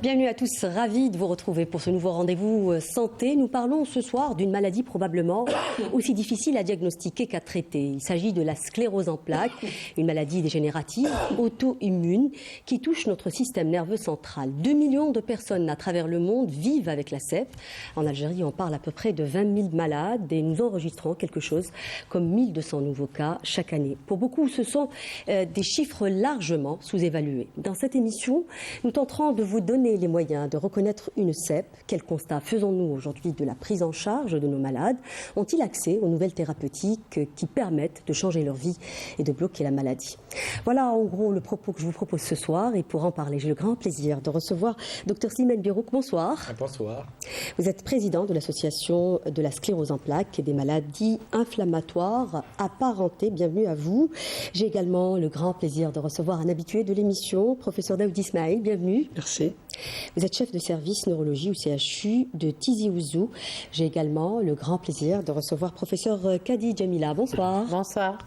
Bienvenue à tous, ravis de vous retrouver pour ce nouveau rendez-vous santé. Nous parlons ce soir d'une maladie probablement aussi difficile à diagnostiquer qu'à traiter. Il s'agit de la sclérose en plaques, une maladie dégénérative auto-immune qui touche notre système nerveux central. 2 millions de personnes à travers le monde vivent avec la CEP. En Algérie, on parle à peu près de 20 000 malades et nous enregistrons quelque chose comme 1200 nouveaux cas chaque année. Pour beaucoup, ce sont des chiffres largement sous-évalués. Dans cette émission, nous tenterons de vous donner les moyens de reconnaître une CEP. Quel constat faisons-nous aujourd'hui de la prise en charge de nos malades? Ont-ils accès aux nouvelles thérapeutiques qui permettent de changer leur vie et de bloquer la maladie? Voilà en gros le propos que je vous propose ce soir. Et pour en parler, j'ai le grand plaisir de recevoir Dr Slimane Birouk. Bonsoir. Bonsoir. Vous êtes président de l'association de la sclérose en plaques et des maladies inflammatoires apparentées. Bienvenue à vous. J'ai également le grand plaisir de recevoir un habitué de l'émission, professeur Daoudi Ismail. Bienvenue. Merci. Vous êtes chef de service neurologie au CHU de Tizi Ouzou. J'ai également le grand plaisir de recevoir professeur Kadi Jamila. Bonsoir. Bonsoir.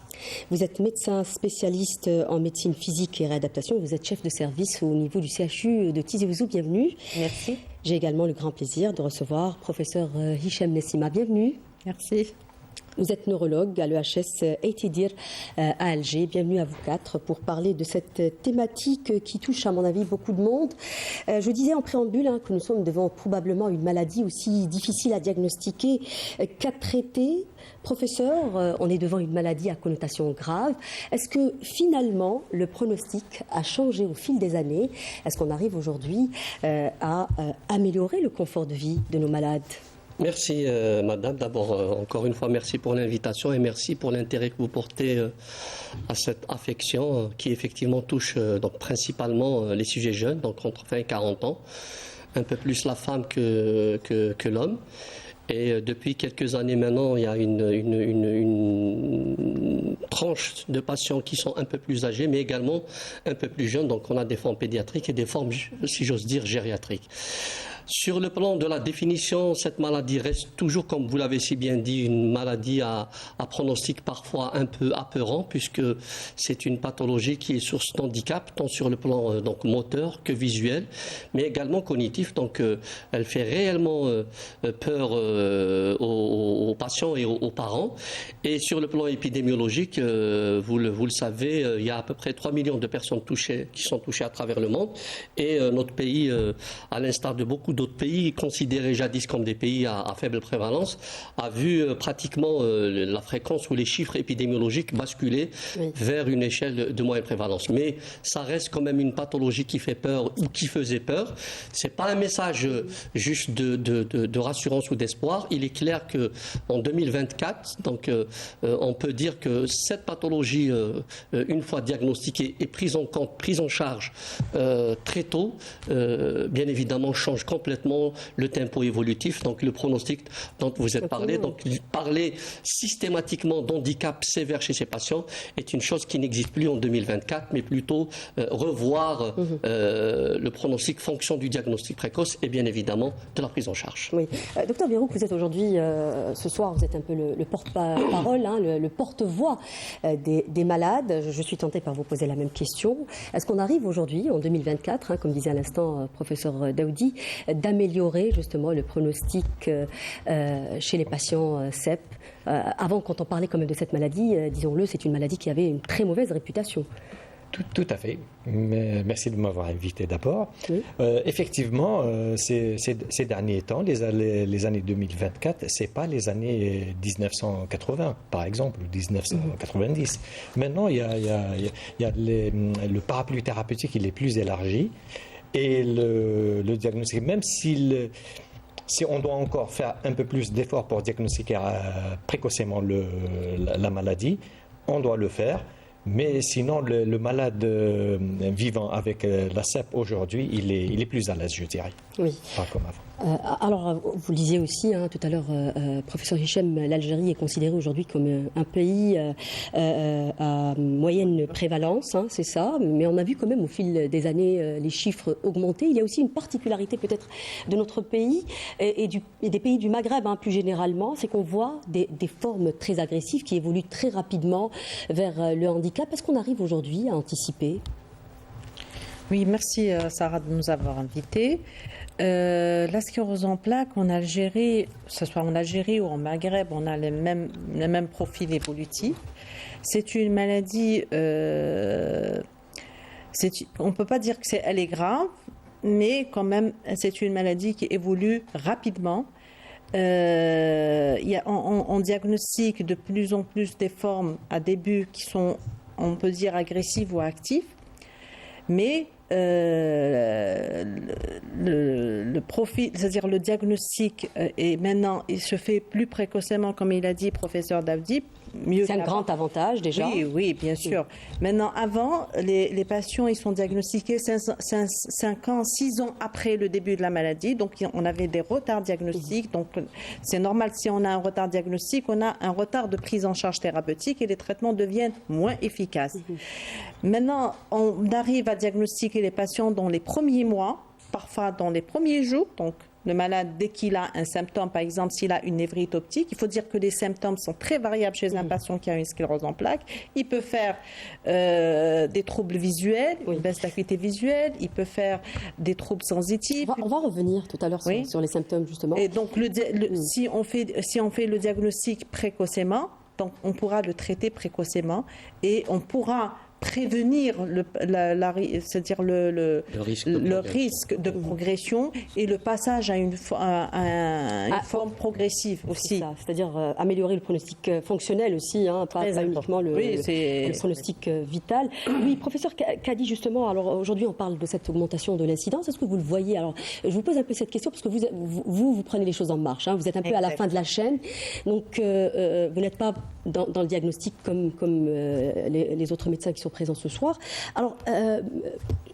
Vous êtes médecin spécialiste en médecine physique et réadaptation. Vous êtes chef de service au niveau du CHU de Tizi Ouzou. Bienvenue. Merci. J'ai également le grand plaisir de recevoir professeur Hicham Nessima. Bienvenue. Merci. Vous êtes neurologue à l'EHS Eitidir à Alger. Bienvenue à vous quatre pour parler de cette thématique qui touche à mon avis beaucoup de monde. Je disais en préambule que nous sommes devant probablement une maladie aussi difficile à diagnostiquer qu'à traiter. Professeur, on est devant une maladie à connotation grave. Est-ce que finalement le pronostic a changé au fil des années? Est-ce qu'on arrive aujourd'hui à améliorer le confort de vie de nos malades? Merci madame. D'abord, encore une fois, merci pour l'invitation et merci pour l'intérêt que vous portez à cette affection qui effectivement touche donc, principalement les sujets jeunes, donc entre 20 et 40 ans, un peu plus la femme que l'homme. Et depuis quelques années maintenant, il y a une tranche de patients qui sont un peu plus âgés, mais également un peu plus jeunes. Donc on a des formes pédiatriques et des formes, si j'ose dire, gériatriques. Sur le plan de la définition, cette maladie reste toujours, comme vous l'avez si bien dit, une maladie à pronostic parfois un peu apeurant, puisque c'est une pathologie qui est source d'handicap, tant sur le plan donc moteur que visuel, mais également cognitif. Donc elle fait réellement peur aux patients et aux parents. Et sur le plan épidémiologique, vous le savez, il y a à peu près 3 millions de personnes qui sont touchées à travers le monde. Et notre pays, à l'instar de beaucoup d'autres pays considérés jadis comme des pays à faible prévalence, a vu pratiquement la fréquence ou les chiffres épidémiologiques basculer vers une échelle de moyenne prévalence. Mais ça reste quand même une pathologie qui fait peur ou qui faisait peur. C'est pas un message juste de rassurance ou d'espoir. Il est clair que en 2024, donc on peut dire que cette pathologie, une fois diagnostiquée et prise en compte, prise en charge très tôt, bien évidemment change complètement le tempo évolutif, donc le pronostic dont vous êtes parlé. Donc parler systématiquement d'handicap sévère chez ces patients est une chose qui n'existe plus en 2024, mais plutôt revoir le pronostic fonction du diagnostic précoce et bien évidemment de la prise en charge. Oui. Docteur Birouk, vous êtes aujourd'hui, ce soir, vous êtes un peu le porte-parole, le porte-voix des malades. Je suis tentée par vous poser la même question. Est-ce qu'on arrive aujourd'hui, en 2024, comme disait à l'instant professeur Daoudi, d'améliorer justement le pronostic chez les patients CEP? Avant, quand on parlait quand même de cette maladie, disons-le, c'est une maladie qui avait une très mauvaise réputation. Tout à fait. Merci de m'avoir invité d'abord. Oui. Effectivement, ces derniers temps, les années 2024, ce n'est pas les années 1980, par exemple, ou 1990. Maintenant, il y a le parapluie thérapeutique, il est plus élargi. Et le diagnostic, même si on doit encore faire un peu plus d'efforts pour diagnostiquer précocement la maladie, on doit le faire. Mais sinon, le malade vivant avec la CEP aujourd'hui, il est plus à l'aise, je dirais. Oui. Pas comme avant. Alors, vous le disiez aussi tout à l'heure, professeur Hicham, l'Algérie est considérée aujourd'hui comme un pays à moyenne prévalence, c'est ça. Mais on a vu quand même au fil des années les chiffres augmenter. Il y a aussi une particularité peut-être de notre pays et des pays du Maghreb plus généralement, c'est qu'on voit des formes très agressives qui évoluent très rapidement vers le handicap. Est-ce qu'on arrive aujourd'hui à anticiper ? Oui, merci Sarah de nous avoir invités. La sclérose en plaques en Algérie, que ce soit en Algérie ou en Maghreb, on a les mêmes profils évolutifs. C'est une maladie, on ne peut pas dire qu'elle est grave, mais quand même, c'est une maladie qui évolue rapidement. On diagnostique de plus en plus des formes à début qui sont, on peut dire, agressives ou actives, mais le profil, c'est-à-dire le diagnostic, et maintenant il se fait plus précocement, comme il a dit professeur Davdi. C'est un grand avantage déjà. Oui, bien sûr. Maintenant, avant, les patients ils sont diagnostiqués 5 ans, 6 ans après le début de la maladie. Donc, on avait des retards diagnostiques. Donc, c'est normal, si on a un retard diagnostique, on a un retard de prise en charge thérapeutique et les traitements deviennent moins efficaces. Maintenant, on arrive à diagnostiquer les patients dans les premiers mois, parfois dans les premiers jours. Donc, le malade, dès qu'il a un symptôme, par exemple, s'il a une névrite optique, il faut dire que les symptômes sont très variables chez un patient qui a une sclérose en plaques. Il peut faire des troubles visuels, une baisse d'acuité visuelle, il peut faire des troubles sensitifs. On va revenir tout à l'heure sur les symptômes, justement. Et donc, si on fait le diagnostic précocement, donc on pourra le traiter précocement et on pourra prévenir c'est-à-dire le risque de progression et le passage à une forme progressive aussi. C'est-à-dire améliorer le pronostic fonctionnel aussi, pas uniquement le pronostic vital. Oui, professeur Kadi, justement, alors aujourd'hui on parle de cette augmentation de l'incidence. Est-ce que vous le voyez? Alors, je vous pose un peu cette question parce que vous prenez les choses en marche. Vous êtes un peu à la fin de la chaîne, donc vous n'êtes pas dans le diagnostic comme les autres médecins qui sont présents ce soir. Alors,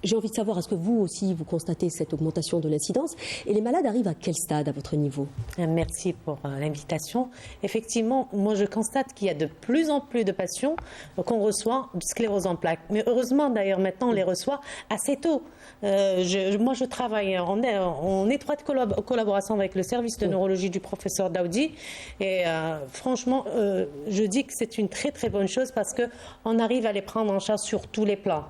j'ai envie de savoir, est-ce que vous aussi, vous constatez cette augmentation de l'incidence? Et les malades arrivent à quel stade à votre niveau? Merci pour l'invitation. Effectivement, moi je constate qu'il y a de plus en plus de patients qu'on reçoit de sclérose en plaques. Mais heureusement, d'ailleurs, maintenant, on les reçoit assez tôt. Moi, je travaille en étroite collaboration avec le service de neurologie du professeur Daoudi. Et franchement, je dis que c'est une très très bonne chose parce qu'on arrive à les prendre en charge sur tous les plans.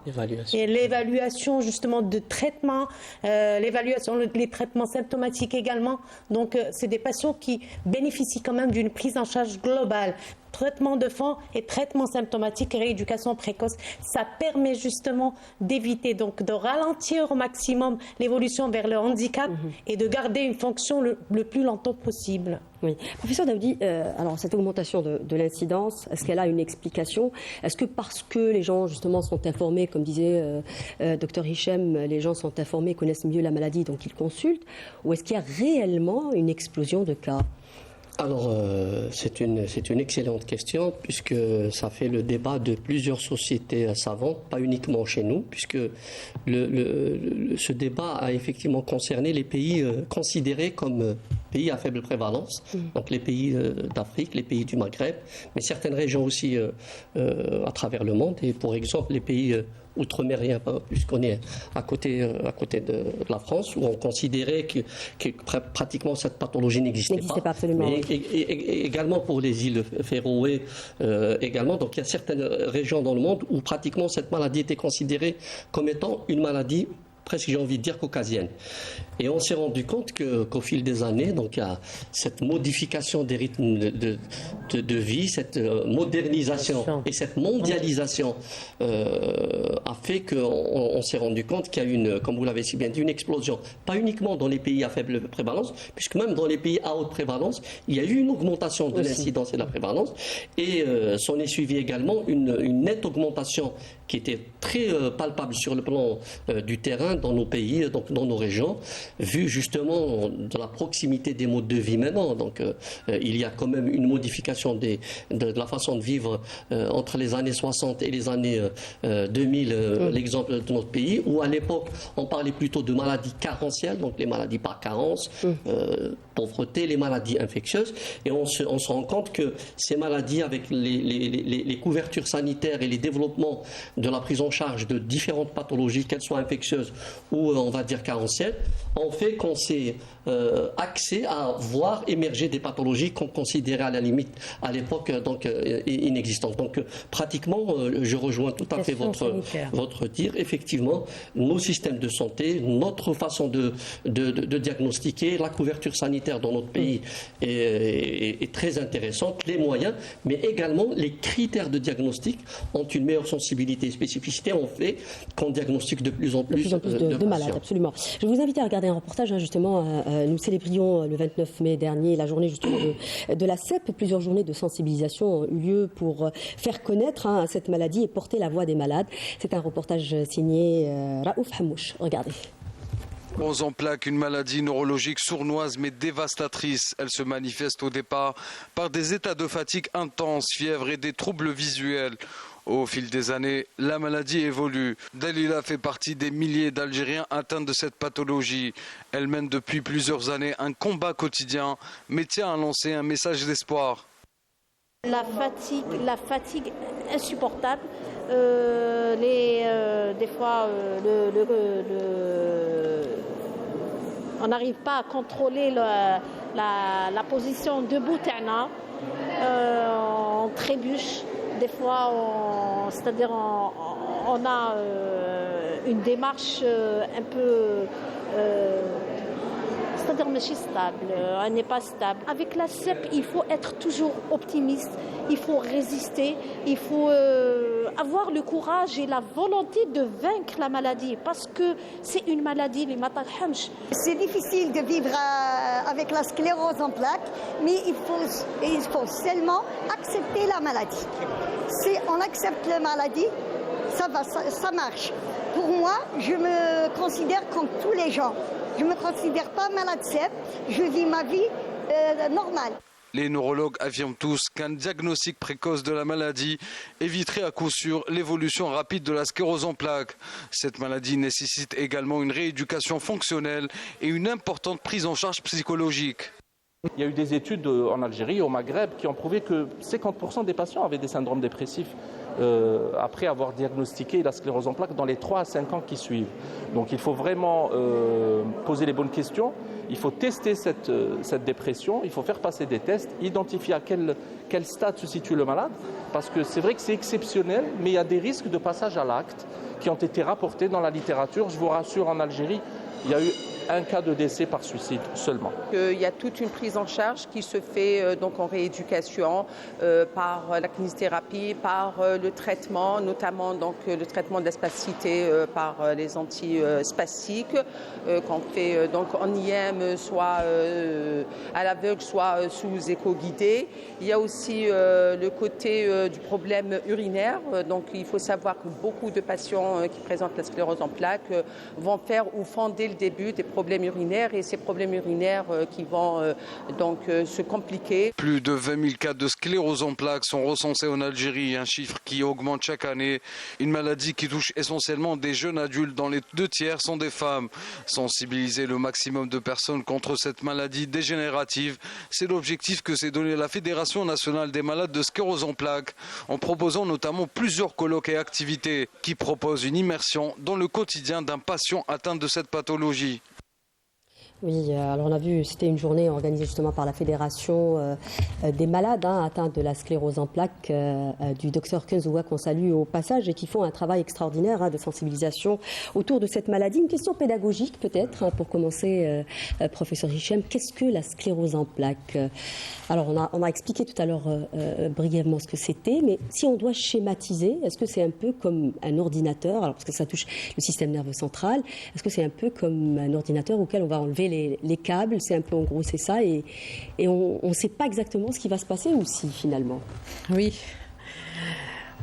Et l'évaluation justement de traitement, les traitements symptomatiques également. Donc, c'est des patients qui bénéficient quand même d'une prise en charge globale. Traitement de fond et traitement symptomatique et rééducation précoce, ça permet justement d'éviter, donc de ralentir au maximum l'évolution vers le handicap et de garder une fonction le plus longtemps possible. Oui. Professeur Daoudi, alors cette augmentation de l'incidence, est-ce qu'elle a une explication? Est-ce que parce que les gens justement sont informés, comme disait Dr Hichem, les gens sont informés, connaissent mieux la maladie, donc ils consultent, ou est-ce qu'il y a réellement une explosion de cas? Alors, c'est une excellente question, puisque ça fait le débat de plusieurs sociétés savantes, pas uniquement chez nous, puisque ce débat a effectivement concerné les pays considérés comme pays à faible prévalence, donc les pays d'Afrique, les pays du Maghreb, mais certaines régions aussi à travers le monde, et pour exemple les pays outre-mériens, puisqu'on est à côté de la France, où on considérait que pratiquement cette pathologie n'existait pas. Absolument. Mais également pour les îles Féroé, également. Donc il y a certaines régions dans le monde où pratiquement cette maladie était considérée comme étant une maladie presque, j'ai envie de dire, caucasienne. Et on s'est rendu compte qu'au fil des années, donc il y a cette modification des rythmes de vie, cette modernisation et cette mondialisation a fait qu'on s'est rendu compte qu'il y a une, comme vous l'avez si bien dit, une explosion. Pas uniquement dans les pays à faible prévalence, puisque même dans les pays à haute prévalence, il y a eu une augmentation de l'incidence et de la prévalence. Et s'en est suivi également une nette augmentation qui était très palpable sur le plan du terrain dans nos pays, donc dans nos régions, vu justement de la proximité des modes de vie maintenant. Donc il y a quand même une modification de la façon de vivre entre les années 60 et les années 2000, l'exemple de notre pays, où à l'époque on parlait plutôt de maladies carentielles, donc les maladies par carence, pauvreté, les maladies infectieuses, et on se rend compte que ces maladies, avec les couvertures sanitaires et les développements de la prise en charge de différentes pathologies, qu'elles soient infectieuses ou on va dire carentielle, ont fait qu'on s'est axé à voir émerger des pathologies qu'on considérait à la limite à l'époque donc inexistantes. Donc pratiquement, je rejoins tout à fait votre dire. Effectivement, nos systèmes de santé, notre façon de diagnostiquer, la couverture sanitaire dans notre pays est très intéressante, les moyens, mais également les critères de diagnostic ont une meilleure sensibilité et spécificité, ont fait qu'on diagnostique de plus en plus de malades. Absolument. Je vais vous invite à regarder un reportage, justement. Nous célébrions le 29 mai dernier la journée justement de la CEP. Plusieurs journées de sensibilisation ont eu lieu pour faire connaître cette maladie et porter la voix des malades. C'est un reportage signé Raouf Hamouche. Regardez. Sclérose en plaques, une maladie neurologique sournoise mais dévastatrice. Elle se manifeste au départ par des états de fatigue intense, fièvre et des troubles visuels. Au fil des années, la maladie évolue. Dalila fait partie des milliers d'Algériens atteints de cette pathologie. Elle mène depuis plusieurs années un combat quotidien, mais tient à lancer un message d'espoir. La fatigue insupportable. Des fois, on n'arrive pas à contrôler la position debout. On trébuche. Des fois, on a une démarche un peu... c'est-à-dire stable, elle n'est pas stable. Avec la CEP, il faut être toujours optimiste, il faut résister, il faut avoir le courage et la volonté de vaincre la maladie, parce que c'est une maladie, les matalhamch. C'est difficile de vivre avec la sclérose en plaques, mais il faut seulement accepter la maladie. Si on accepte la maladie, ça marche. Pour moi, je me considère comme tous les gens. Je ne me considère pas malade CEP, je vis ma vie normale. Les neurologues affirment tous qu'un diagnostic précoce de la maladie éviterait à coup sûr l'évolution rapide de la sclérose en plaques. Cette maladie nécessite également une rééducation fonctionnelle et une importante prise en charge psychologique. Il y a eu des études en Algérie, au Maghreb, qui ont prouvé que 50% des patients avaient des syndromes dépressifs après avoir diagnostiqué la sclérose en plaques dans les 3 à 5 ans qui suivent. Donc il faut vraiment poser les bonnes questions, il faut tester cette dépression, il faut faire passer des tests, identifier à quel stade se situe le malade, parce que c'est vrai que c'est exceptionnel, mais il y a des risques de passage à l'acte qui ont été rapportés dans la littérature. Je vous rassure, en Algérie, il y a eu un cas de décès par suicide seulement. Il y a toute une prise en charge qui se fait donc en rééducation par la kinésithérapie, par le traitement, notamment donc le traitement de la spasticité par les antispastique qu'on fait donc en IM, soit à l'aveugle, soit sous écho guidé. Il y a aussi le côté du problème urinaire. Donc il faut savoir que beaucoup de patients qui présentent la sclérose en plaques vont faire ou font dès le début des problèmes urinaires, et ces problèmes urinaires qui vont donc se compliquer. Plus de 20 000 cas de sclérose en plaques sont recensés en Algérie, un chiffre qui augmente chaque année. Une maladie qui touche essentiellement des jeunes adultes, dont les 2 tiers sont des femmes. Sensibiliser le maximum de personnes contre cette maladie dégénérative, c'est l'objectif que s'est donné la Fédération nationale des malades de sclérose en plaques, en proposant notamment plusieurs colloques et activités qui proposent une immersion dans le quotidien d'un patient atteint de cette pathologie. Oui, alors on a vu, c'était une journée organisée justement par la Fédération des malades atteints de la sclérose en plaques du docteur Kenzoua, qu'on salue au passage, et qui font un travail extraordinaire de sensibilisation autour de cette maladie. Une question pédagogique peut-être, pour commencer, professeur Hichem. Qu'est-ce que la sclérose en plaques? Alors on a expliqué tout à l'heure brièvement ce que c'était, mais si on doit schématiser, est-ce que c'est un peu comme un ordinateur, alors parce que ça touche le système nerveux central, est-ce que c'est un peu comme un ordinateur auquel on va enlever les câbles, c'est un peu en gros c'est ça, et on ne sait pas exactement ce qui va se passer aussi finalement. Oui.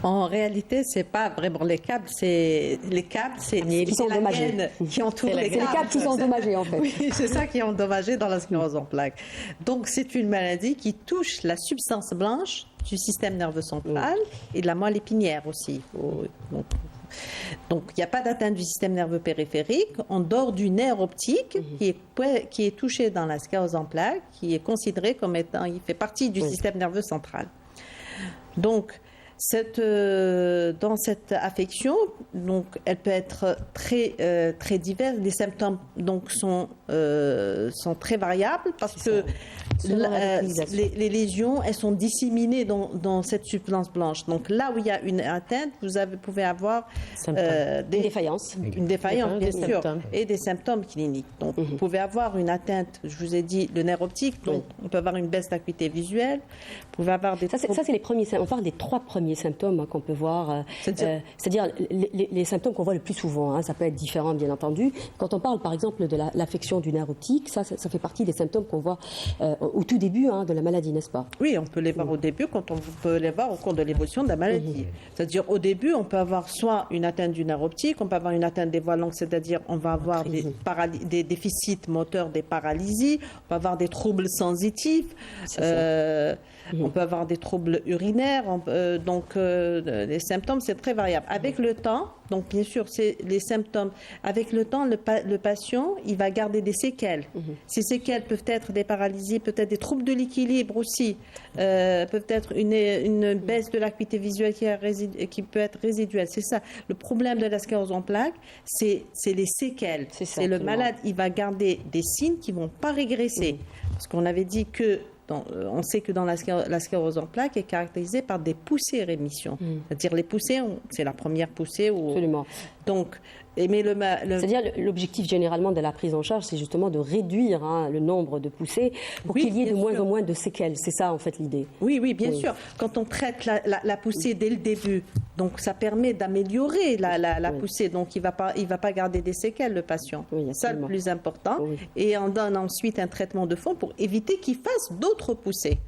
En réalité, c'est pas vraiment les câbles, c'est la gaine qui entoure les câbles. C'est les câbles qui sont endommagés en fait. Oui, c'est ça qui est endommagé dans la sclérose en plaques. Donc c'est une maladie qui touche la substance blanche du système nerveux central et de la moelle épinière aussi. Donc, il n'y a pas d'atteinte du système nerveux périphérique, en dehors du nerf optique qui est touché dans la sclérose en plaques, qui est considéré comme étant, il fait partie du système nerveux central. Donc, Dans cette affection, donc, elle peut être très diverse. Les symptômes donc, sont très variables parce que les lésions, elles sont disséminées dans cette substance blanche. Donc là où il y a une atteinte, pouvez avoir une défaillance. Une défaillance, bien sûr, symptômes. et des symptômes cliniques. Donc vous pouvez avoir une atteinte, je vous ai dit, le nerf optique, donc on peut avoir une baisse d'acuité visuelle, vous pouvez avoir des... Ça, c'est les premiers symptômes. On parle des 3 premiers symptômes qu'on peut voir, c'est-à-dire les symptômes qu'on voit le plus souvent. Hein. Ça peut être différent, bien entendu. Quand on parle, par exemple, de l'affection du nerf optique, ça fait partie des symptômes qu'on voit au tout début de la maladie, n'est-ce pas? Oui, on peut les voir au début, quand on peut les voir au cours de l'évolution de la maladie. C'est-à-dire, au début, on peut avoir soit une atteinte du nerf optique, on peut avoir une atteinte des voies longues, c'est-à-dire on va avoir des déficits moteurs, des paralysies, on peut avoir des troubles sensitifs, on peut avoir des troubles urinaires, les symptômes, c'est très variable. Avec le temps, donc bien sûr, c'est les symptômes. Avec le temps, le patient, il va garder des séquelles. Ces séquelles peuvent être des paralysies, peut-être des troubles de l'équilibre aussi, peuvent être une baisse de l'acuité visuelle qui peut être résiduelle. C'est ça. Le problème de la sclérose en plaques, c'est les séquelles. C'est le malade, il va garder des signes qui ne vont pas régresser. Parce qu'on avait dit que on sait que dans la sclérose en plaques est caractérisée par des poussées-rémissions. C'est-à-dire les poussées, c'est la première poussée. Absolument. Donc, c'est-à-dire l'objectif généralement de la prise en charge, c'est justement de réduire le nombre de poussées pour qu'il y ait de moins en moins de séquelles. C'est ça en fait l'idée. Oui, bien sûr. Quand on traite la poussée dès le début, donc ça permet d'améliorer la poussée. Donc il va pas garder des séquelles le patient. C'est ça le plus important. Et on donne ensuite un traitement de fond pour éviter qu'il fasse d'autres poussées.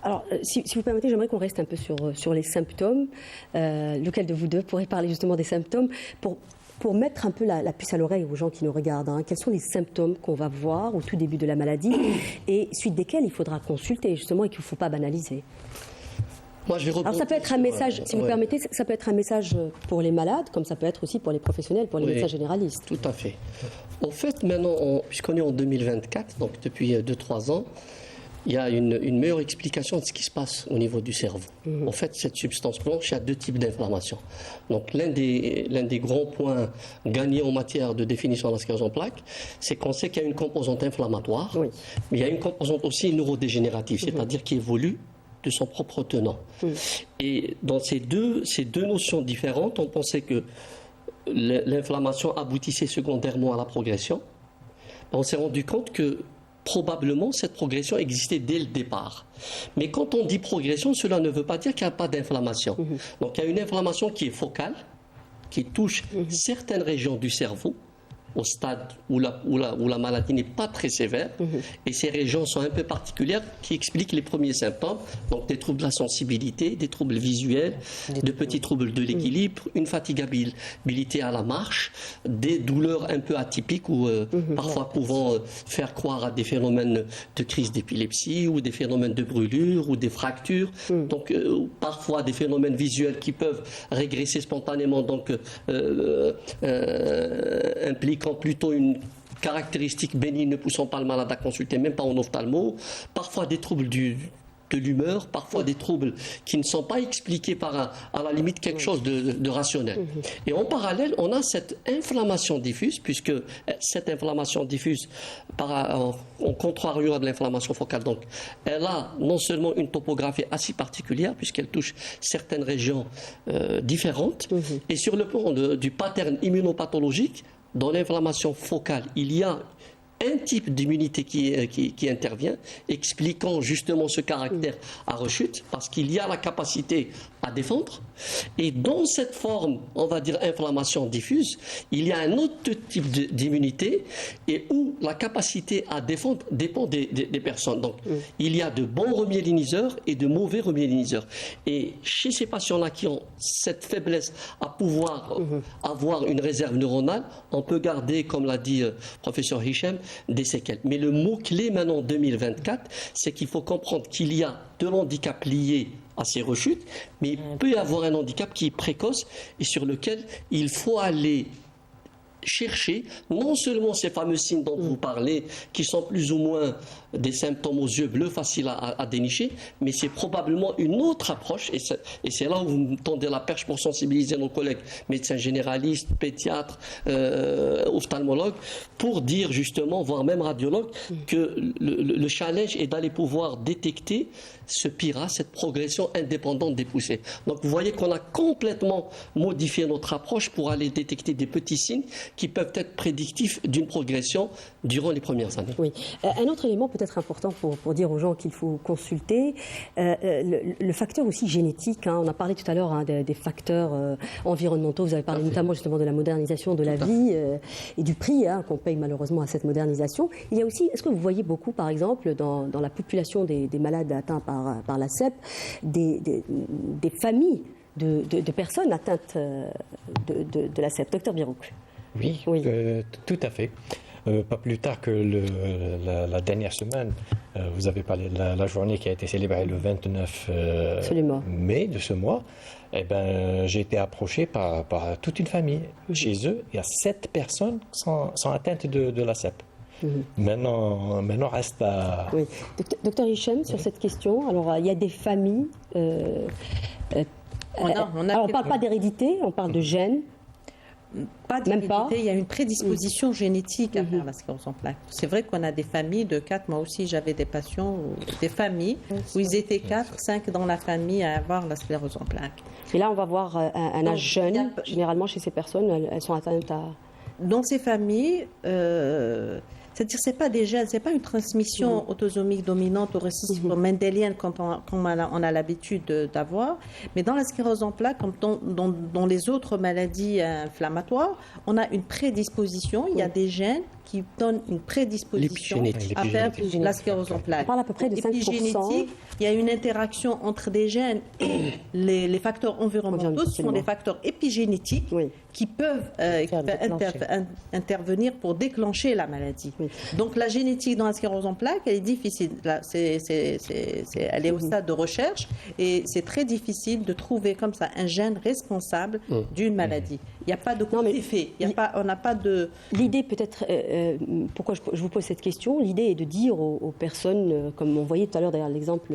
Alors, si vous permettez, j'aimerais qu'on reste un peu sur les symptômes. Lequel de vous deux pourrait parler justement des symptômes pour mettre un peu la puce à l'oreille aux gens qui nous regardent, quels sont les symptômes qu'on va voir au tout début de la maladie et suite desquels il faudra consulter justement et qu'il ne faut pas banaliser. Moi, je vais Alors ça peut être un message, si vous permettez, ça peut être un message pour les malades, comme ça peut être aussi pour les professionnels, pour les médecins généralistes. Tout à fait. En fait, maintenant, puisqu'on est en 2024, donc depuis 2-3 ans, il y a une meilleure explication de ce qui se passe au niveau du cerveau. En fait, cette substance blanche, il y a 2 types d'inflammation. Donc, l'un des grands points gagnés en matière de définition de la sclérose en plaques, c'est qu'on sait qu'il y a une composante inflammatoire, mais il y a une composante aussi neurodégénérative, c'est-à-dire qui évolue de son propre tenant. Et dans ces deux notions différentes, on pensait que l'inflammation aboutissait secondairement à la progression. On s'est rendu compte que probablement cette progression existait dès le départ. Mais quand on dit progression, cela ne veut pas dire qu'il n'y a pas d'inflammation. Donc il y a une inflammation qui est focale, qui touche certaines régions du cerveau, au stade où la maladie n'est pas très sévère. Et ces régions sont un peu particulières qui expliquent les premiers symptômes. Donc des troubles de la sensibilité, des troubles visuels, de petits troubles de l'équilibre, une fatigabilité à la marche, des douleurs un peu atypiques ou parfois pouvant faire croire à des phénomènes de crise d'épilepsie ou des phénomènes de brûlure ou des fractures. Donc parfois des phénomènes visuels qui peuvent régresser spontanément, donc impliquant plutôt une caractéristique bénigne ne poussant pas le malade à consulter, même pas en ophtalmo, parfois des troubles de l'humeur, parfois des troubles qui ne sont pas expliqués par à la limite quelque chose de rationnel. Et en parallèle, on a cette inflammation diffuse, puisque cette inflammation diffuse, en contrario de l'inflammation focale, donc elle a non seulement une topographie assez particulière, puisqu'elle touche certaines régions différentes, et sur le plan du pattern immunopathologique, dans l'inflammation focale, il y a un type d'immunité qui intervient, expliquant justement ce caractère à rechute, parce qu'il y a la capacité à défendre. Et dans cette forme, on va dire inflammation diffuse, il y a un autre type d'immunité, et où la capacité à défendre dépend des personnes. Donc, il y a de bons remyéliniseurs et de mauvais remyéliniseurs. Et chez ces patients-là qui ont cette faiblesse à pouvoir avoir une réserve neuronale, on peut garder, comme l'a dit professeur Hicham, des séquelles. Mais le mot-clé maintenant en 2024, c'est qu'il faut comprendre qu'il y a de l'handicap lié à ces rechutes, mais il peut y avoir un handicap qui est précoce et sur lequel il faut aller chercher non seulement ces fameux signes dont vous parlez, qui sont plus ou moins des symptômes aux yeux bleus faciles à dénicher, mais c'est probablement une autre approche, et c'est là où vous me tendez la perche pour sensibiliser nos collègues médecins généralistes, pédiatres, ophtalmologues, pour dire justement, voire même radiologues, que le challenge est d'aller pouvoir détecter ce PIRA, cette progression indépendante des poussées. Donc vous voyez qu'on a complètement modifié notre approche pour aller détecter des petits signes qui peuvent être prédictifs d'une progression durant les premières années. Oui. Un autre élément peut-être important pour dire aux gens qu'il faut consulter, le facteur aussi génétique. On a parlé tout à l'heure des facteurs environnementaux. Vous avez parlé notamment justement de la modernisation de la vie et du prix qu'on paye malheureusement à cette modernisation. Il y a aussi, est-ce que vous voyez beaucoup, par exemple, dans la population des malades atteints par la CEP, des familles de personnes atteintes de la CEP? Docteur Birouk. Oui, tout à fait. Pas plus tard que la dernière semaine, vous avez parlé de la journée qui a été célébrée le 29 mai de ce mois. Eh ben, j'ai été approché par toute une famille. Chez eux, il y a 7 personnes qui sont atteintes de la CEP. Maintenant, reste à... Oui. Docteur Hichem, sur cette question, alors il y a des familles... on ne parle pas d'hérédité, on parle de gènes. Pas d'hérédité, il y a une prédisposition génétique à faire la sclérose en plaques. C'est vrai qu'on a des familles de 4, moi aussi j'avais des patients, des familles où ils étaient 4, 5 dans la famille à avoir la sclérose en plaques. Et là on va voir un âge jeune, généralement chez ces personnes, elles sont atteintes à... Dans ces familles, c'est-à-dire c'est pas des gènes, c'est pas une transmission autosomique dominante ou récessive mendélienne comme on a l'habitude d'avoir, mais dans la sclérose en plaques, comme dans les autres maladies inflammatoires, on a une prédisposition, il y a des gènes qui donnent une prédisposition à faire la sclérose en plaques. On parle à peu près de 5%. Il y a une interaction entre des gènes et les facteurs environnementaux, ce sont des facteurs épigénétiques qui peuvent intervenir pour déclencher la maladie. Donc la génétique dans la sclérose en plaques, elle est difficile. Là, elle est au stade de recherche et c'est très difficile de trouver comme ça un gène responsable d'une maladie. Il n'y a pas de cause-effet. On n'a pas de... L'idée peut-être, pourquoi je vous pose cette question, l'idée est de dire aux personnes, comme on voyait tout à l'heure derrière l'exemple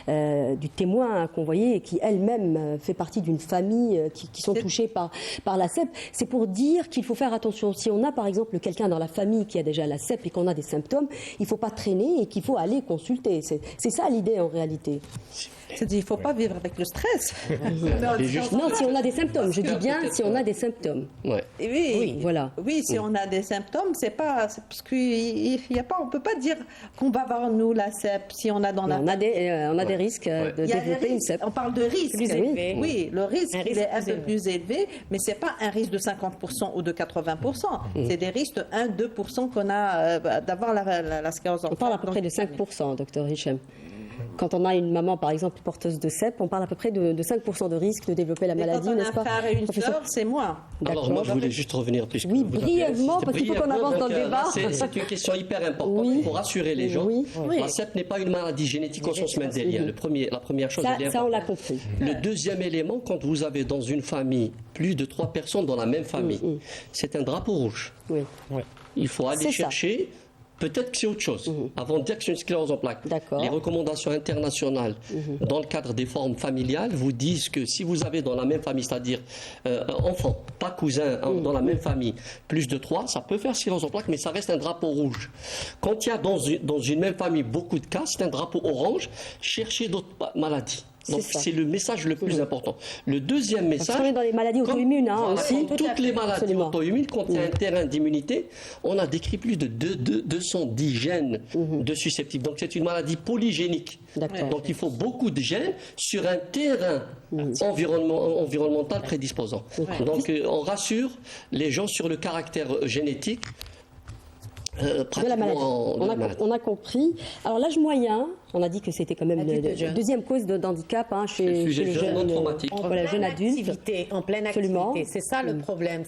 du témoin qu'on voyait et qui elle-même fait partie d'une famille qui sont touchées par la CEP, c'est pour dire qu'il faut faire attention. Si on a par exemple quelqu'un dans la famille qui a déjà la CEP et qu'on a des symptômes, il ne faut pas traîner et qu'il faut aller consulter. C'est ça l'idée en réalité. C'est-à-dire, il ne faut pas vivre avec le stress. Non, si on a des symptômes, je dis bien si on a des symptômes. Oui, voilà. Oui, si on a des symptômes, c'est parce qu'il y a pas, on peut pas dire qu'on va avoir nous la CEP si on a dans la. On a des risques de développer une CEP. On parle de risque. Oui, le risque il est un peu élevé. plus élevé, mais c'est pas un risque de 50% ou de 80%. C'est des risques de 1-2% qu'on a d'avoir la sclérose en plaques. On parle à peu près de 5%, docteur Hichem. Quand on a une maman, par exemple, porteuse de CEP, on parle à peu près de 5% de risque de développer la maladie, n'est-ce pas? Quand on a un frère et une sœur, c'est moins. Alors moi, je voulais juste revenir. Oui, brièvement, parce qu'il faut qu'on avance dans le débat. C'est une question hyper importante. Il faut rassurer les gens. La CEP n'est pas une maladie génétique au sens mendélien. La première chose, ça on l'a compris. Le deuxième élément, quand vous avez dans une famille plus de 3 personnes dans la même famille, c'est un drapeau rouge. Il faut aller chercher... Peut-être que c'est autre chose. Avant de dire que c'est une sclérose en plaques, les recommandations internationales dans le cadre des formes familiales vous disent que si vous avez dans la même famille, c'est-à-dire enfants, pas cousins, dans la même famille, plus de 3, ça peut faire sclérose en plaques, mais ça reste un drapeau rouge. Quand il y a dans une même famille beaucoup de cas, c'est un drapeau orange, cherchez d'autres maladies. Donc c'est le message le plus important. Le deuxième message... Parce qu'on est dans les maladies auto-immunes aussi. Toutes les maladies auto-immunes, quand il y a un terrain d'immunité, on a décrit plus de 210 gènes de susceptibles. Donc c'est une maladie polygénique. Donc il faut beaucoup de gènes sur un terrain environnemental prédisposant. Donc on rassure les gens sur le caractère génétique de la maladie. On a compris. Alors l'âge moyen, on a dit que c'était quand même la deuxième cause d'handicap chez les jeunes adultes. En pleine activité. C'est ça le problème.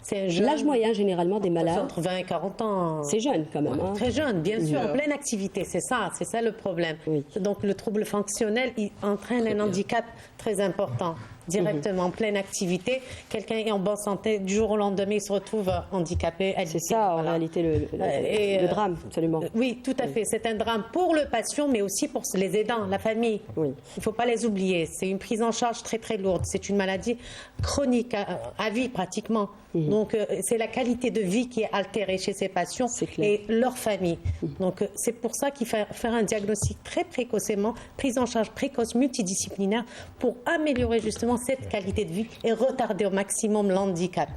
C'est l'âge moyen généralement des malades. Entre 20 et 40 ans. C'est jeune quand même. Très jeune, bien sûr. En pleine activité, c'est ça le problème. Donc le trouble fonctionnel, il entraîne un handicap très important. directement, en pleine activité. Quelqu'un est en bonne santé, du jour au lendemain, il se retrouve handicapé. C'est ça, en réalité, le drame, absolument. Oui, tout à fait. C'est un drame pour le patient, mais aussi pour les aidants, la famille. Oui. Il ne faut pas les oublier. C'est une prise en charge très, très lourde. C'est une maladie chronique, à vie pratiquement. Donc, c'est la qualité de vie qui est altérée chez ces patients et leur famille. Donc, c'est pour ça qu'il faut faire un diagnostic très précocement, prise en charge précoce multidisciplinaire pour améliorer justement cette qualité de vie et retarder au maximum l'handicap.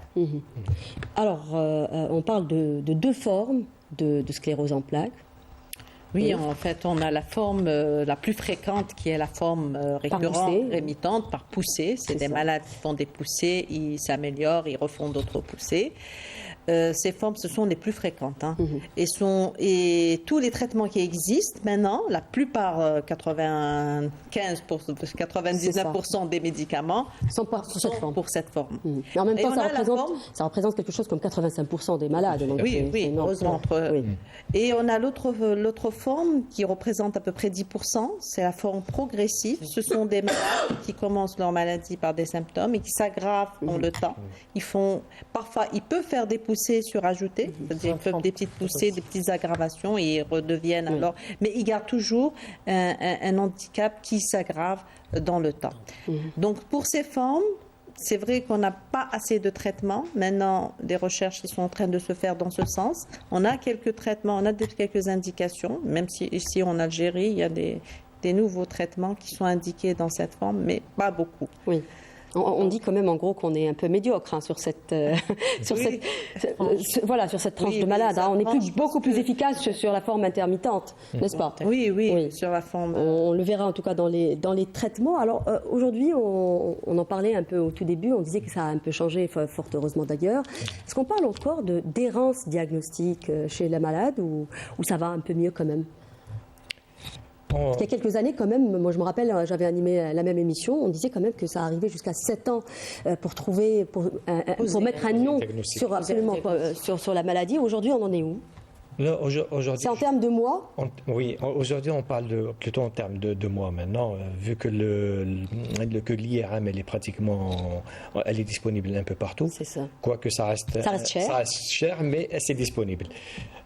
Alors, on parle de deux formes de sclérose en plaques. Oui, en fait, on a la forme la plus fréquente qui est la forme récurrente, rémitante, par poussée. C'est des malades qui font des poussées, ils s'améliorent, ils refont d'autres poussées. Ces formes, ce sont les plus fréquentes. Et tous les traitements qui existent maintenant, la plupart, 99% des médicaments sont pour cette forme. Mais en même temps, ça représente quelque chose comme 85% des malades. Donc oui, heureusement. Et on a l'autre forme qui représente à peu près 10%, c'est la forme progressive. Ce sont des malades qui commencent leur maladie par des symptômes et qui s'aggravent dans le temps. Parfois, ils peuvent faire des poussées surajoutées, c'est-à-dire ils peuvent des petites poussées, des petites aggravations et ils redeviennent alors. Mais ils gardent toujours un handicap qui s'aggrave dans le temps. Donc pour ces formes, c'est vrai qu'on n'a pas assez de traitements. Maintenant, des recherches sont en train de se faire dans ce sens. On a quelques traitements, on a quelques indications, même si ici en Algérie, il y a des nouveaux traitements qui sont indiqués dans cette forme, mais pas beaucoup. Oui. On dit quand même en gros qu'on est un peu médiocre sur cette tranche de malade. On est beaucoup plus efficace sur la forme intermittente, n'est-ce pas ? Oui, sur la forme. On le verra en tout cas dans les traitements. Alors aujourd'hui, on en parlait un peu au tout début, on disait que ça a un peu changé, fort heureusement d'ailleurs. Est-ce qu'on parle encore d'errance diagnostique chez la malade ou ça va un peu mieux quand même ? Il y a quelques années, quand même, moi je me rappelle, j'avais animé la même émission, on disait quand même que ça arrivait jusqu'à 7 ans pour mettre un nom sur la maladie. Aujourd'hui, on en est où ? C'est en termes de mois ? Oui, aujourd'hui on parle plutôt en termes de mois maintenant, vu que l'IRM elle est disponible un peu partout. C'est ça. Quoique ça reste cher, mais c'est disponible.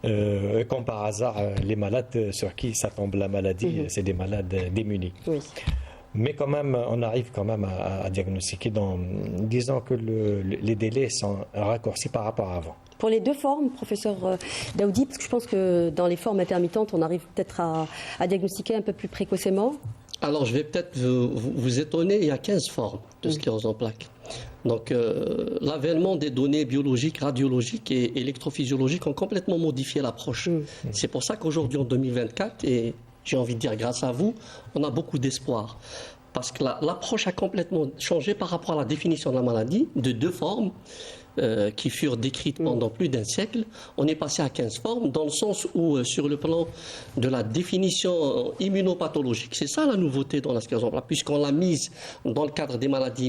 Comme par hasard, les malades sur qui ça tombe la maladie, c'est des malades démunis. Oui. Mais quand même, on arrive quand même à diagnostiquer disons que les délais sont raccourcis par rapport à avant. Pour les deux formes, professeur Daoudi, parce que je pense que dans les formes intermittentes, on arrive peut-être à diagnostiquer un peu plus précocement. Alors, je vais peut-être vous étonner, il y a 15 formes de sclérose en plaques. Donc, l'avènement des données biologiques, radiologiques et électrophysiologiques ont complètement modifié l'approche. C'est pour ça qu'aujourd'hui, en 2024, et j'ai envie de dire grâce à vous, on a beaucoup d'espoir. Parce que l'approche a complètement changé par rapport à la définition de la maladie, de deux formes. Qui furent décrites pendant plus d'un siècle, on est passé à 15 formes, dans le sens où, sur le plan de la définition immunopathologique, c'est ça la nouveauté dans la sclérose en plaques, puisqu'on l'a mise dans le cadre des maladies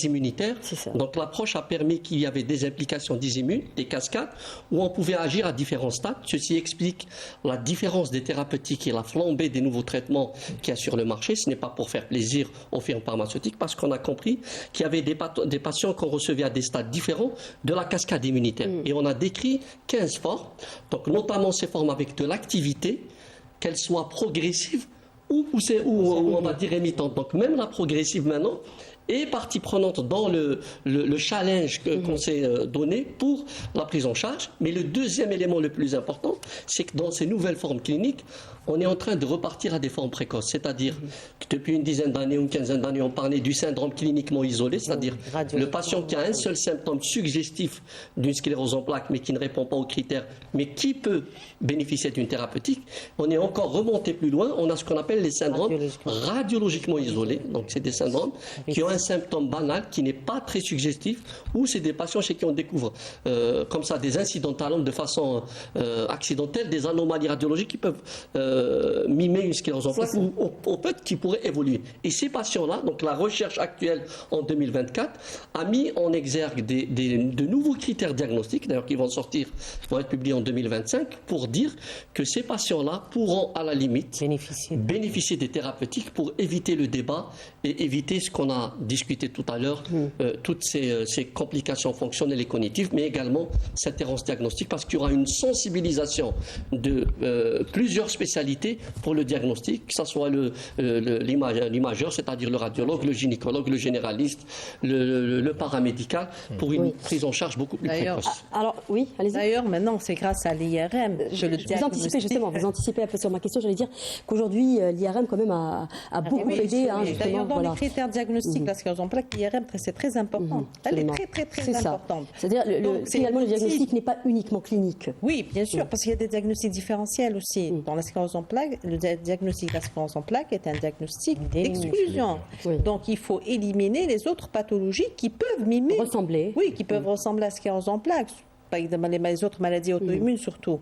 immunitaires. Donc l'approche a permis qu'il y avait des implications d'immunes, des cascades, où on pouvait agir à différents stades. Ceci explique la différence des thérapeutiques et la flambée des nouveaux traitements qu'il y a sur le marché. Ce n'est pas pour faire plaisir aux firmes pharmaceutiques, parce qu'on a compris qu'il y avait des patients qu'on recevait à des stades différents de la cascade immunitaire. Et on a décrit 15 formes, donc notamment ces formes avec de l'activité, qu'elles soient progressives ou on va dire rémitantes. Donc même la progressive maintenant est partie prenante dans le challenge qu'on s'est donné pour la prise en charge. Mais le deuxième élément le plus important, c'est que dans ces nouvelles formes cliniques, on est en train de repartir à des formes précoces. C'est-à-dire que depuis une dizaine d'années ou une quinzaine d'années, on parlait du syndrome cliniquement isolé, c'est-à-dire le patient qui a un seul symptôme suggestif d'une sclérose en plaques, mais qui ne répond pas aux critères, mais qui peut bénéficier d'une thérapeutique. On est encore remonté plus loin. On a ce qu'on appelle les syndromes radiologiquement isolés. Donc, c'est des syndromes qui ont un symptôme banal, qui n'est pas très suggestif, ou c'est des patients chez qui on découvre comme ça des incidents de talons de façon accidentelle, des anomalies radiologiques qui peuvent mimer une sclérose en plaques ou peut-être qui pourrait évoluer. Et ces patients-là, donc la recherche actuelle en 2024 a mis en exergue de nouveaux critères diagnostiques, d'ailleurs qui vont être publiés en 2025, pour dire que ces patients-là pourront à la limite bénéficier des thérapeutiques pour éviter le débat et éviter ce qu'on a discuté tout à l'heure, toutes ces complications fonctionnelles et cognitives, mais également cette errance diagnostique, parce qu'il y aura une sensibilisation de plusieurs spécialités pour le diagnostic, que ce soit l'imageur, c'est-à-dire le radiologue, le gynécologue, le généraliste, le paramédical, pour une prise en charge beaucoup plus précoce. Alors, oui, allez-y. D'ailleurs, maintenant, c'est grâce à l'IRM que le diagnostic... Vous anticipez un peu sur ma question, j'allais dire qu'aujourd'hui, l'IRM quand même a beaucoup aidé. D'ailleurs, dans les critères diagnostiques de la sclérose en plaques, l'IRM, c'est très important. Elle est très importante. C'est-à-dire, finalement, le diagnostic n'est pas uniquement clinique. Oui, bien sûr, parce qu'il y a des diagnostics différentiels aussi. Dans la sclérose en plaques, le diagnostic de la sclérose en plaques est un diagnostic d'exclusion. Donc, il faut éliminer les autres pathologies qui peuvent mimer... Ressembler. Oui, qui peuvent ressembler à la sclérose en plaques. Par exemple, les autres maladies auto-immunes surtout.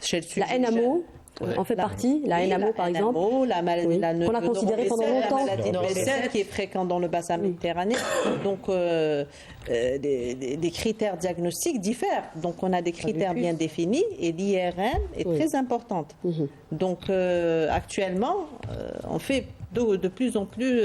Chez le la NAMO en fait partie, la NAMO par exemple. La maladie qu'on a considérée pendant longtemps. La maladie de Bessel qui est fréquente dans le bassin méditerranéen. Donc, des critères diagnostiques diffèrent. Donc, on a des critères bien définis et l'IRM est très importante. Donc, actuellement, on fait de plus en plus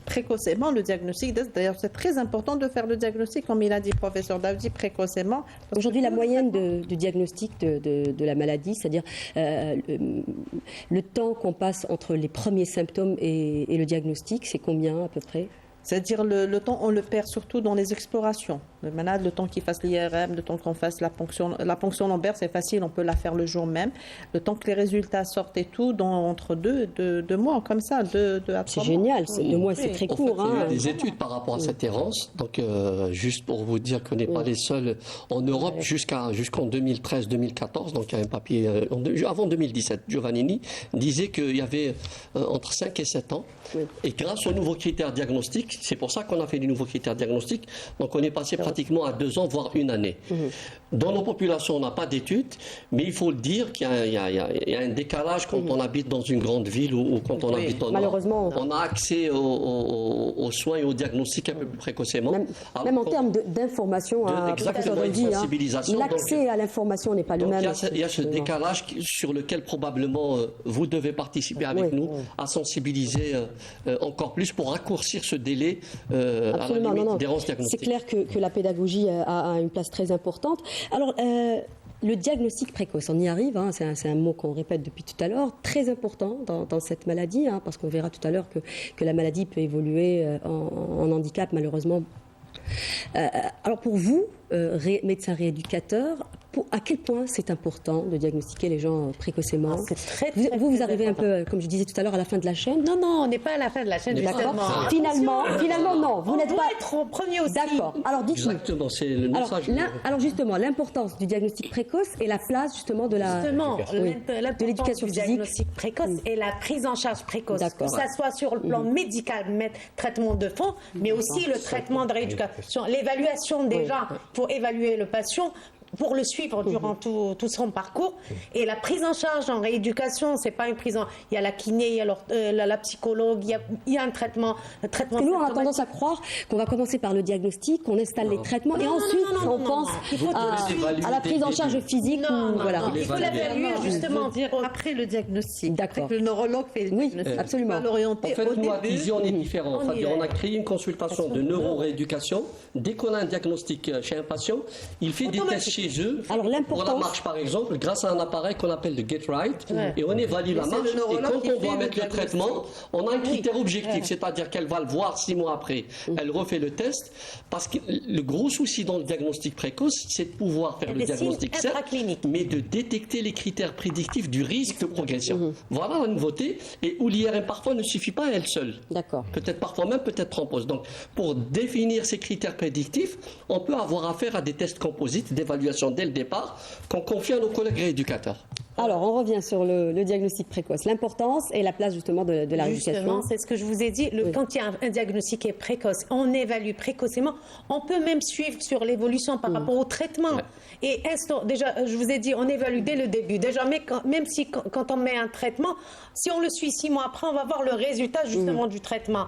précocement le diagnostic. D'ailleurs, c'est très important de faire le diagnostic, comme il a dit le professeur Daoudi, précocement. Aujourd'hui, la moyenne de diagnostic de la maladie, c'est-à-dire le temps qu'on passe entre les premiers symptômes et le diagnostic, c'est combien à peu près ? C'est-à-dire le temps, on le perd surtout dans les explorations. Le malade, le temps qu'il fasse l'IRM, le temps qu'on fasse la ponction lombaire, c'est facile, on peut la faire le jour même. Le temps que les résultats sortent et tout, entre deux mois, comme ça, 2 à 3 mois. C'est génial, 2 mois, c'est très court. Il y a des études par rapport à cette errance. Donc, juste pour vous dire qu'on n'est pas les seuls en Europe jusqu'en 2013-2014. Donc, il y a un papier avant 2017. Giovannini disait qu'il y avait entre 5 et 7 ans. Et grâce aux nouveaux critères diagnostiques, c'est pour ça qu'on a fait des nouveaux critères diagnostiques. Donc, on est passé pratiquement à 2 ans, voire 1 année. Dans nos populations, on n'a pas d'études, mais il faut le dire qu'il y a un décalage quand on habite dans une grande ville ou quand on habite en malheureusement, on a accès aux soins et aux diagnostics un peu plus précocement. Même en termes d'information, exactement, une sensibilisation. L'accès à l'information n'est pas le même. Il y a ce décalage sur lequel probablement vous devez participer avec nous à sensibiliser encore plus pour raccourcir ce délai à la limite d'errance diagnostique. C'est clair que la pédagogie a une place très importante. Alors, le diagnostic précoce, on y arrive, c'est un mot qu'on répète depuis tout à l'heure, très important dans cette maladie, parce qu'on verra tout à l'heure que la maladie peut évoluer en handicap malheureusement. Alors pour vous, médecin rééducateur, à quel point c'est important de diagnostiquer les gens précocement? Vous arrivez un peu, comme je disais tout à l'heure, à la fin de la chaîne? Non, on n'est pas à la fin de la chaîne. Finalement, non. Vous n'êtes pas être au premier aussi. D'accord. Alors dites-nous. Exactement, c'est le message. Alors justement, l'importance du diagnostic précoce et la place justement de l'éducation du diagnostic précoce et la prise en charge précoce. Que ça soit sur le plan médical, traitement de fond, mais aussi le traitement de rééducation, l'évaluation déjà pour évaluer le patient, pour le suivre durant tout son parcours. Et la prise en charge en rééducation, c'est pas une prise en... Il y a la kiné, il y a la psychologue, il y a un traitement. Nous, on a tendance à croire qu'on va commencer par le diagnostic, qu'on installe les traitements, et ensuite on pense à la prise en charge physique. Voilà. Il faut l'évaluer justement après le diagnostic. D'accord. Après que le neurologue fait le diagnostic. Oui, absolument. En fait, nous, à Vision, on est différent. On a créé une consultation de neurorééducation. Dès qu'on a un diagnostic chez un patient, il fait des tests chez eux. Alors, pour la marche, par exemple, grâce à un appareil qu'on appelle le Get Right, et on évalue la marche. Et quand on va mettre le traitement, on a un critère objectif, c'est-à-dire qu'elle va le voir 6 mois après. Elle refait le test, parce que le gros souci dans le diagnostic précoce, c'est de pouvoir faire le diagnostic certes, mais de détecter les critères prédictifs du risque de progression. Voilà la nouveauté, et où l'IRM parfois ne suffit pas à elle seule. D'accord. Peut-être parfois même, peut-être en pause. Donc, pour définir ces critères prédictifs, on peut avoir affaire à des tests composites d'évaluation dès le départ qu'on confie à nos collègues rééducateurs. Alors, on revient sur le diagnostic précoce, l'importance et la place justement de la rééducation. Justement, c'est ce que je vous ai dit. Quand il y a un diagnostic qui est précoce, on évalue précocement. On peut même suivre sur l'évolution par rapport au traitement. Et déjà, je vous ai dit, on évalue dès le début. Déjà, même si quand on met un traitement, si on le suit 6 mois après, on va voir le résultat justement du traitement.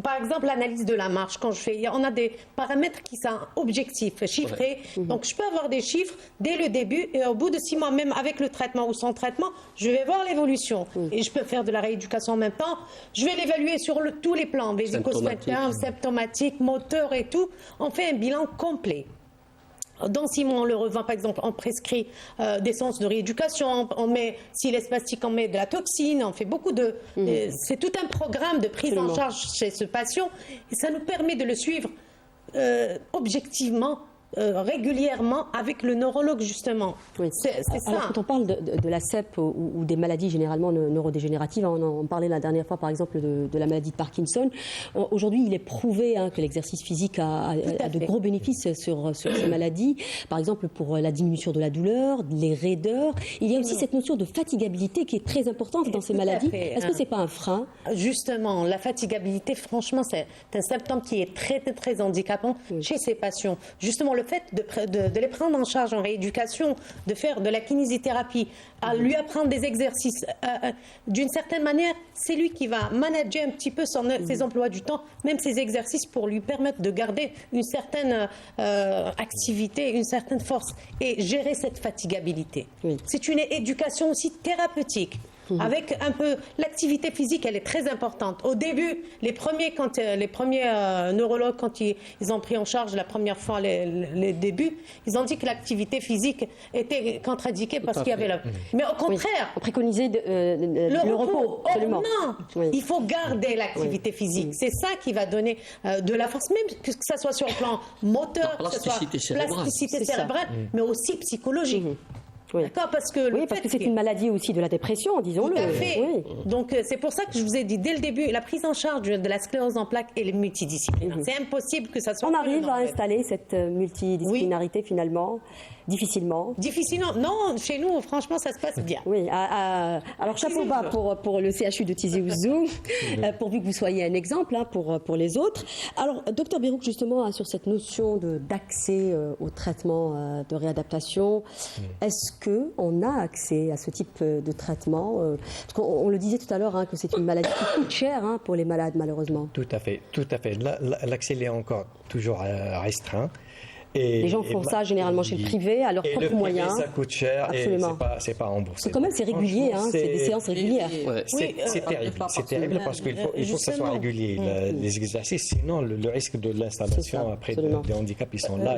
Par exemple, l'analyse de la marche. Quand on a des paramètres qui sont objectifs, chiffrés. Donc, je peux avoir des chiffres dès le début et au bout de 6 mois, même avec le traitement son traitement, je vais voir l'évolution. Et je peux faire de la rééducation en même temps. Je vais l'évaluer sur tous les plans, vésico-sphinctérien, symptomatique, moteur et tout. On fait un bilan complet. Dans 6 mois, on le revend, par exemple, on prescrit des séances de rééducation, on met, s'il est spastique, on met de la toxine, on fait beaucoup de... c'est tout un programme de prise en charge chez ce patient, et ça nous permet de le suivre objectivement, régulièrement avec le neurologue, justement. Oui. C'est ça. Alors, quand on parle de la CEP ou des maladies généralement neurodégénératives, on en parlait la dernière fois, par exemple, de la maladie de Parkinson. Aujourd'hui, il est prouvé que l'exercice physique a de gros bénéfices sur ces maladies. Par exemple, pour la diminution de la douleur, les raideurs. Il y a aussi cette notion de fatigabilité qui est très importante dans ces maladies. Est-ce que ce n'est pas un frein? Justement, la fatigabilité, franchement, c'est un symptôme qui est très, très handicapant chez ces patients. Justement, le fait de les prendre en charge en rééducation, de faire de la kinésithérapie, à lui apprendre des exercices, d'une certaine manière, c'est lui qui va manager un petit peu ses emplois du temps, même ses exercices, pour lui permettre de garder une certaine activité, une certaine force, et gérer cette fatigabilité. C'est une éducation aussi thérapeutique. Avec un peu l'activité physique, elle est très importante. Au début, les premiers neurologues, quand ils ont pris en charge la première fois les débuts, ils ont dit que l'activité physique était contre-indiquée parce qu'il y avait Mais au contraire, on préconisait le repos. Absolument. Non, il faut garder l'activité physique. C'est ça qui va donner de la force, même que ça soit sur le plan moteur, que ce soit plasticité cérébrale, mais aussi psychologique. D'accord, parce que parce que c'est une maladie aussi de la dépression, disons-le. Tout à fait. Donc c'est pour ça que je vous ai dit dès le début, la prise en charge de la sclérose en plaques est multidisciplinaire. C'est impossible que ça soit... On arrive à installer cette multidisciplinarité finalement, difficilement. Difficilement. Non, chez nous, franchement, ça se passe bien. Oui. Alors chapeau bas pour le CHU de Tizi Ouzou, pourvu que vous soyez un exemple pour les autres. Alors, docteur Birouk, justement, sur cette notion d'accès au traitement de réadaptation, est-ce qu'on a accès à ce type de traitement? Parce qu'on le disait tout à l'heure, que c'est une maladie qui coûte cher pour les malades, malheureusement. Tout à fait. L'accès est encore toujours restreint. Et les gens font ça généralement chez le privé, à leurs propres moyens. Ça coûte cher. Absolument. Et c'est pas remboursé. Quand même, c'est régulier, c'est des séances régulières. C'est terrible. C'est terrible parce qu'il faut que ça soit régulier, les exercices. Sinon, le risque de l'installation après des handicaps, ils sont là.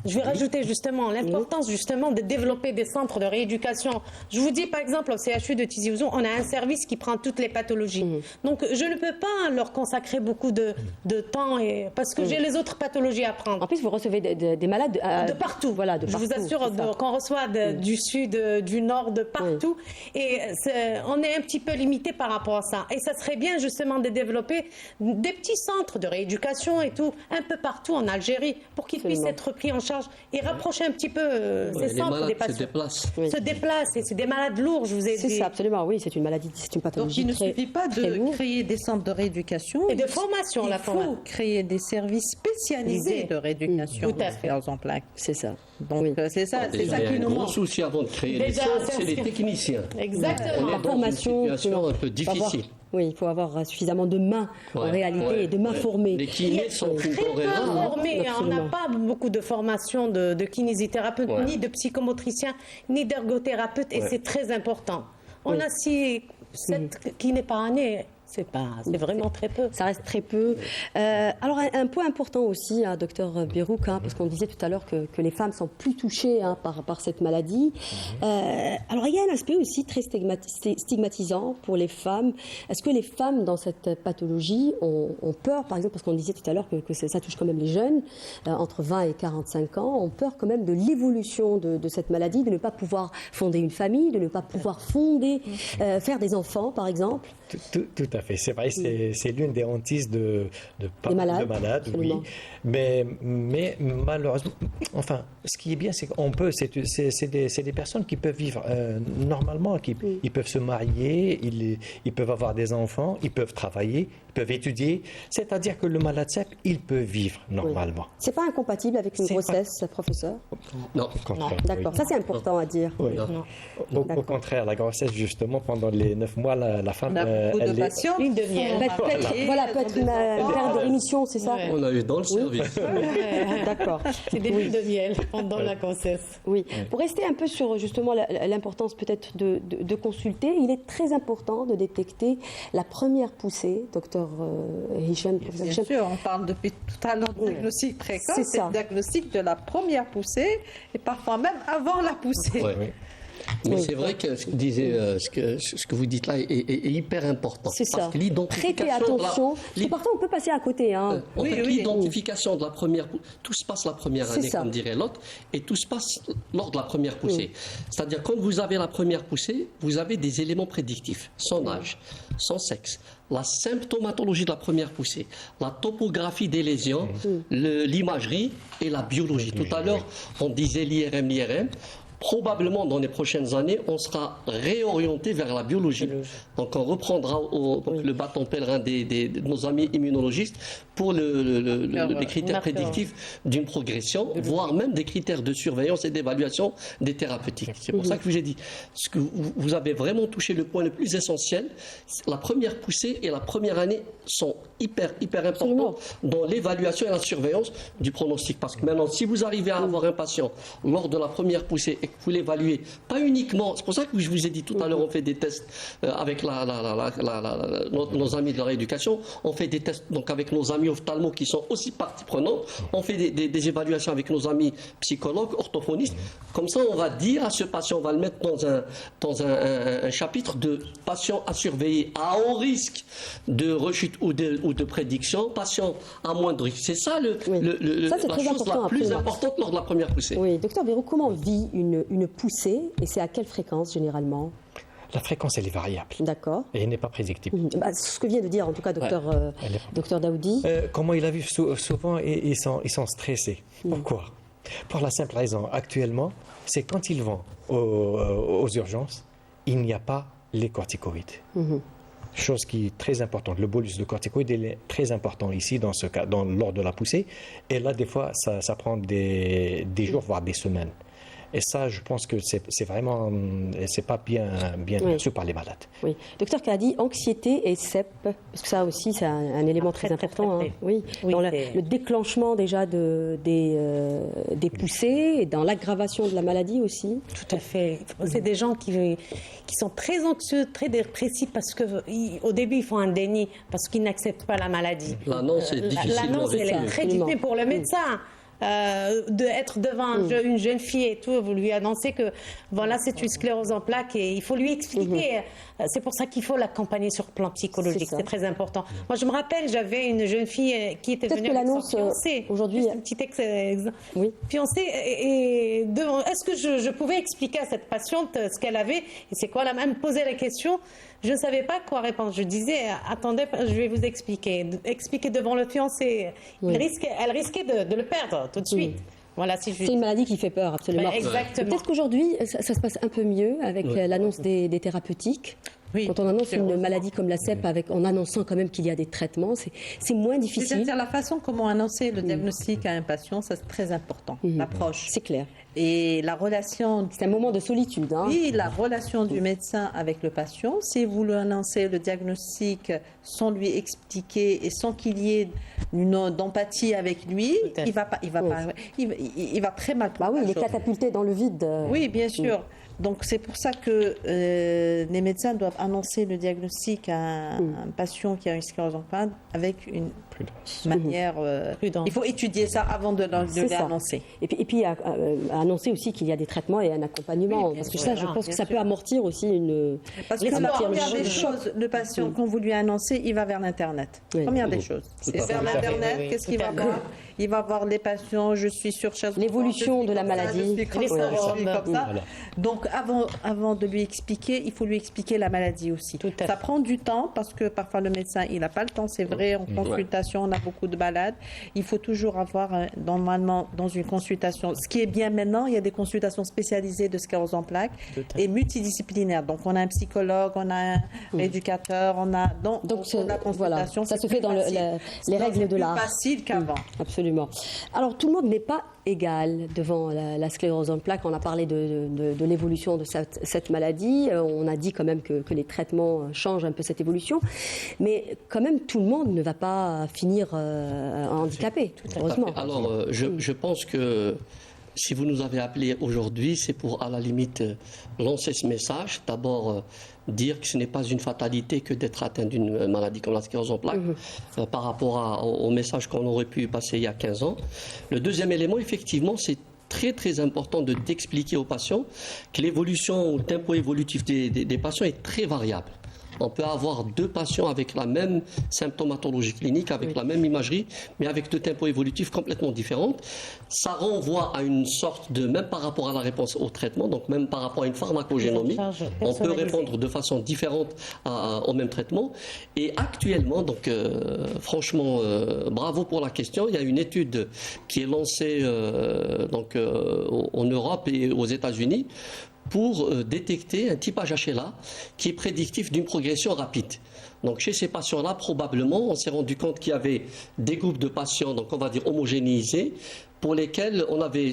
Je vais rajouter justement l'importance justement de développer des centres de rééducation. Je vous dis par exemple au CHU de Tizi Ouzou, on a un service qui prend toutes les pathologies. Donc je ne peux pas leur consacrer beaucoup de temps parce que j'ai les autres pathologies à prendre. En plus, vous recevez des malades de partout. Voilà, je vous assure qu'on reçoit du sud, du nord, de partout. Et on est un petit peu limité par rapport à ça. Et ça serait bien justement de développer des petits centres de rééducation et tout, un peu partout en Algérie, pour qu'ils puissent être pris en charge et rapprocher un petit peu ces centres des patients. Se déplacent. Et c'est des malades lourds, je vous ai dit. C'est ça, absolument, oui, c'est une maladie, c'est une pathologie. Donc il ne suffit pas de créer des centres de rééducation. Et de formation, il faut créer des services spécialisés de rééducation de sclérose en plaques. C'est ça. Donc c'est ça qui nous manque. Le gros souci avant de créer les centres, c'est les techniciens. Exactement. La formation, une situation un peu difficile. Oui, il faut avoir suffisamment de mains en réalité et de mains formées. Les kinés sont très peu formés. On n'a pas beaucoup de formation de kinésithérapeutes, ni de psychomotriciens, ni d'ergothérapeutes, et c'est très important. On a 7 kinés par année. C'est vraiment très peu. Ça reste très peu. Alors, un point important aussi, docteur Birouk, parce qu'on disait tout à l'heure que les femmes sont plus touchées par cette maladie. Alors, il y a un aspect aussi très stigmatisant pour les femmes. Est-ce que les femmes dans cette pathologie ont peur, par exemple, parce qu'on disait tout à l'heure que ça touche quand même les jeunes, entre 20 et 45 ans, ont peur quand même de l'évolution de cette maladie, de ne pas pouvoir fonder une famille, de ne pas pouvoir faire des enfants, par exemple? Tout à fait. C'est vrai, c'est l'une des hantises de malades, oui. Mais malheureusement, enfin, ce qui est bien, c'est qu'on peut, c'est des personnes qui peuvent vivre normalement, ils peuvent se marier, ils peuvent avoir des enfants, ils peuvent travailler, peuvent étudier, c'est-à-dire que le malade CEP, il peut vivre normalement. C'est pas incompatible avec une grossesse, professeur? Non. Au contraire, D'accord, ça c'est important à dire. oui. Non. Au contraire, la grossesse, justement, pendant les 9 mois, la femme, On a beaucoup de elle est... patients. Lune de miel. Peut être une période de rémission, c'est ça? Ouais. On a eu dans le service. D'accord. C'est des lunes de miel pendant la grossesse. Oui. Pour rester un peu sur justement l'importance peut-être de consulter, il est très important de détecter la première poussée, docteur Hicham. professeur Bien Hicham. sûr, on parle depuis tout à l'heure de diagnostic précoce, C'est c'est ça. le diagnostic de la première poussée et parfois même avant la poussée. Ouais. Oui. Mais Oui. c'est vrai que ce que vous dites là est hyper important. C'est ça. Parce que l'identification Prêtez de la- attention. Parce que parfois on peut passer à côté. Hein. En fait, oui. l'identification de la première, tout se passe la première C'est année, ça. comme dirait l'autre, et tout se passe lors de la première poussée. C'est-à-dire, quand vous avez la première poussée, vous avez des éléments prédictifs, son âge, son sexe, la symptomatologie de la première poussée, la topographie des lésions, l'imagerie et la biologie. Tout à l'heure, on disait l'IRM. Probablement, dans les prochaines années, on sera réorienté vers la biologie. Donc, on reprendra donc, le bâton pèlerin de nos amis immunologistes pour les critères marqueur. prédictifs d'une progression, voire même des critères de surveillance et d'évaluation des thérapeutiques. C'est pour ça que je vous ai dit, ce que vous avez vraiment touché le point le plus essentiel. La première poussée et la première année sont hyper importants dans l'évaluation et la surveillance du pronostic. Parce que maintenant, si vous arrivez à avoir un patient lors de la première poussée et que vous l'évaluez, pas uniquement, c'est pour ça que je vous ai dit tout à l'heure, on fait des tests avec nos amis de la rééducation, on fait des tests donc avec nos amis ophtalmos qui sont aussi partie prenante, on fait des évaluations avec nos amis psychologues, orthophonistes. Comme ça, on va dire à ce patient, on va le mettre dans un chapitre de patients à surveiller à haut risque de rechute ou de prédiction, patients à moindre risque. C'est ça, Ça, c'est la très chose important, la plus absolument. importante lors de la première poussée. Oui, docteur Béraud, comment vit une poussée et c'est à quelle fréquence généralement? La fréquence, elle est variable D'accord. et elle n'est pas prédictible. Ce que vient de dire en tout cas docteur Daoudi. Comment il a vu souvent, ils sont stressés. Pourquoi? Pour la simple raison, actuellement, c'est quand ils vont aux urgences, il n'y a pas les corticoïdes. Chose qui est très importante. Le bolus de corticoïdes il est très important ici, dans ce cas, lors de la poussée. Et là, des fois, ça prend des jours, voire des semaines. Et ça, je pense que c'est vraiment, c'est pas bien perçu par les malades. Oui. Docteur Khaladi, anxiété et CEP, parce que ça aussi c'est un élément très important. Hein. Oui. Oui, Dans c'est- le déclenchement déjà des poussées et dans l'aggravation de la maladie aussi. Tout à fait. C'est des gens qui sont très anxieux, très dépressifs parce qu'au début ils font un déni parce qu'ils n'acceptent pas la maladie. L'annonce est difficile. L'annonce, elle est très Absolument. difficile pour le médecin. D'être devant une jeune fille et tout, vous lui annoncez que voilà, c'est une sclérose en plaques et il faut lui expliquer. C'est pour ça qu'il faut l'accompagner sur le plan psychologique. C'est ça. C'est très important. Moi, je me rappelle, j'avais une jeune fille qui était Peut-être venue que avec son l'annonce, fiancé. aujourd'hui- Juste un petit exemple. Oui. Fiancé et devant. Est-ce que je pouvais expliquer à cette patiente ce qu'elle avait et c'est quoi? Elle m'a même posé la question. Je ne savais pas quoi répondre. Je disais, attendez, je vais vous expliquer. Expliquer devant le fiancé. Oui. Elle risquait de le perdre tout de suite. Voilà, si je C'est une maladie qui fait peur, absolument. Ben, exactement. Peut-être qu'aujourd'hui, ça se passe un peu mieux avec l'annonce des thérapeutiques. Oui, Quand on annonce c'est une heureusement. maladie comme la CEP, en annonçant quand même qu'il y a des traitements, c'est moins difficile. C'est-à-dire la façon comment annoncer le diagnostic à un patient, ça c'est très important, l'approche. C'est clair. Et la relation, C'est un moment de solitude. Hein. oui, la relation du médecin avec le patient, si vous lui annoncez le diagnostic sans lui expliquer et sans qu'il y ait d'empathie avec lui, à fait. il va très mal Bah prendre oui, la il est chose. catapulté dans le vide. Oui, bien sûr. Donc c'est pour ça que les médecins doivent annoncer le diagnostic à un patient qui a une sclérose en plaques avec une Prudence. manière. Prudence. Il faut étudier ça avant de C'est ça. l'annoncer. Et puis à annoncer aussi qu'il y a des traitements et un accompagnement. Oui, bien parce que sûr. ça, je pense que ça peut amortir aussi une. Parce que la L'espoir, première le des choc. choses, le patient, quand vous lui annoncez, il va vers l'Internet. Oui. Première des choses. Tout C'est à fait. vers Tout à fait, l'Internet, oui, qu'est-ce tout qu'il à va fait. voir? il va voir les patients, je suis sur l'évolution de la maladie. Je suis comme ça, je suis comme ça. Donc avant de lui expliquer, il faut lui expliquer la maladie aussi. Ça prend du temps parce que parfois le médecin, il n'a pas le temps, c'est vrai, en consultation, on a beaucoup de malades. Il faut toujours avoir, normalement, dans une consultation, ce qui est bien maintenant, il y a des consultations spécialisées de sclérose en plaques et multidisciplinaires. Donc on a un psychologue, on a un éducateur, on a la consultation. Ça se fait dans les règles de l'art. C'est plus facile qu'avant. Absolument. Alors tout le monde n'est pas égal devant la sclérose en plaques. On a parlé de l'évolution de cette maladie. On a dit quand même que les traitements changent un peu cette évolution. Mais quand même, tout le monde ne va pas finir handicapé, heureusement. Alors, je pense que si vous nous avez appelés aujourd'hui, c'est pour, à la limite, lancer ce message. D'abord, dire que ce n'est pas une fatalité que d'être atteint d'une maladie comme la sclérose en plaques par rapport au message qu'on aurait pu passer il y a 15 ans. Le deuxième élément, effectivement, c'est très très important d'expliquer aux patients que l'évolution ou le tempo évolutif des patients est très variable. On peut avoir deux patients avec la même symptomatologie clinique, avec la même imagerie, mais avec deux tempos évolutifs complètement différents. Ça renvoie à une sorte de, même par rapport à la réponse au traitement, donc même par rapport à une pharmacogénomie, on peut répondre de façon différente au même traitement. Et actuellement, donc franchement, bravo pour la question. Il y a une étude qui est lancée en Europe et aux États-Unis pour détecter un typage HLA qui est prédictif d'une progression rapide. Donc chez ces patients-là, probablement, on s'est rendu compte qu'il y avait des groupes de patients, donc on va dire homogénéisés, pour lesquels on avait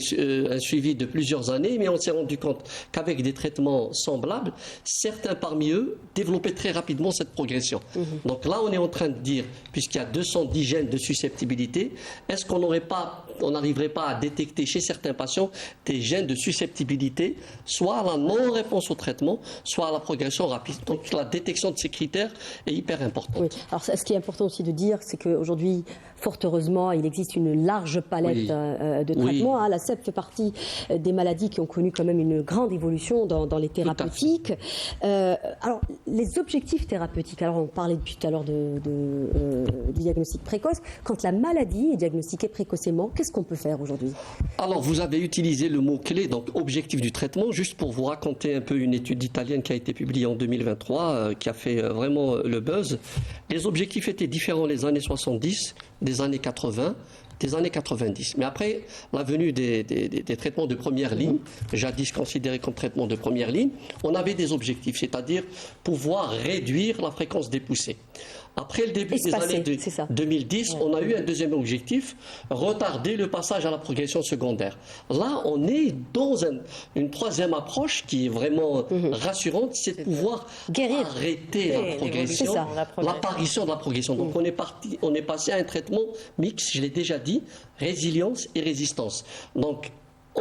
un suivi de plusieurs années, mais on s'est rendu compte qu'avec des traitements semblables, certains parmi eux développaient très rapidement cette progression. Donc là, on est en train de dire, puisqu'il y a 210 gènes de susceptibilité, est-ce qu'on n'arriverait pas à détecter chez certains patients des gènes de susceptibilité, soit à la non-réponse au traitement, soit à la progression rapide. Donc la détection de ces critères est hyper importante. Oui. Alors ce qui est important aussi de dire, c'est qu'aujourd'hui, fort heureusement, il existe une large palette de traitements. La CEP fait partie des maladies qui ont connu quand même une grande évolution dans les thérapeutiques. Alors, les objectifs thérapeutiques, alors on parlait depuis tout à l'heure du diagnostic précoce. Quand la maladie est diagnostiquée précocement, qu'est-ce qu'on peut faire aujourd'hui? Alors, vous avez utilisé le mot-clé, donc objectif du traitement, juste pour vous raconter un peu une étude italienne qui a été publiée en 2023, qui a fait vraiment le buzz. Les objectifs étaient différents les années 70, des années 80, des années 90. Mais après la venue des traitements de première ligne, jadis considérés comme traitements de première ligne, on avait des objectifs, c'est-à-dire pouvoir réduire la fréquence des poussées. Après le début des années 2010, on a eu un deuxième objectif, retarder le passage à la progression secondaire. Là, on est dans une troisième approche qui est vraiment rassurante, c'est de pouvoir arrêter la progression, l'apparition de la progression. Donc on est passé à un traitement mixte, je l'ai déjà dit, résilience et résistance. Donc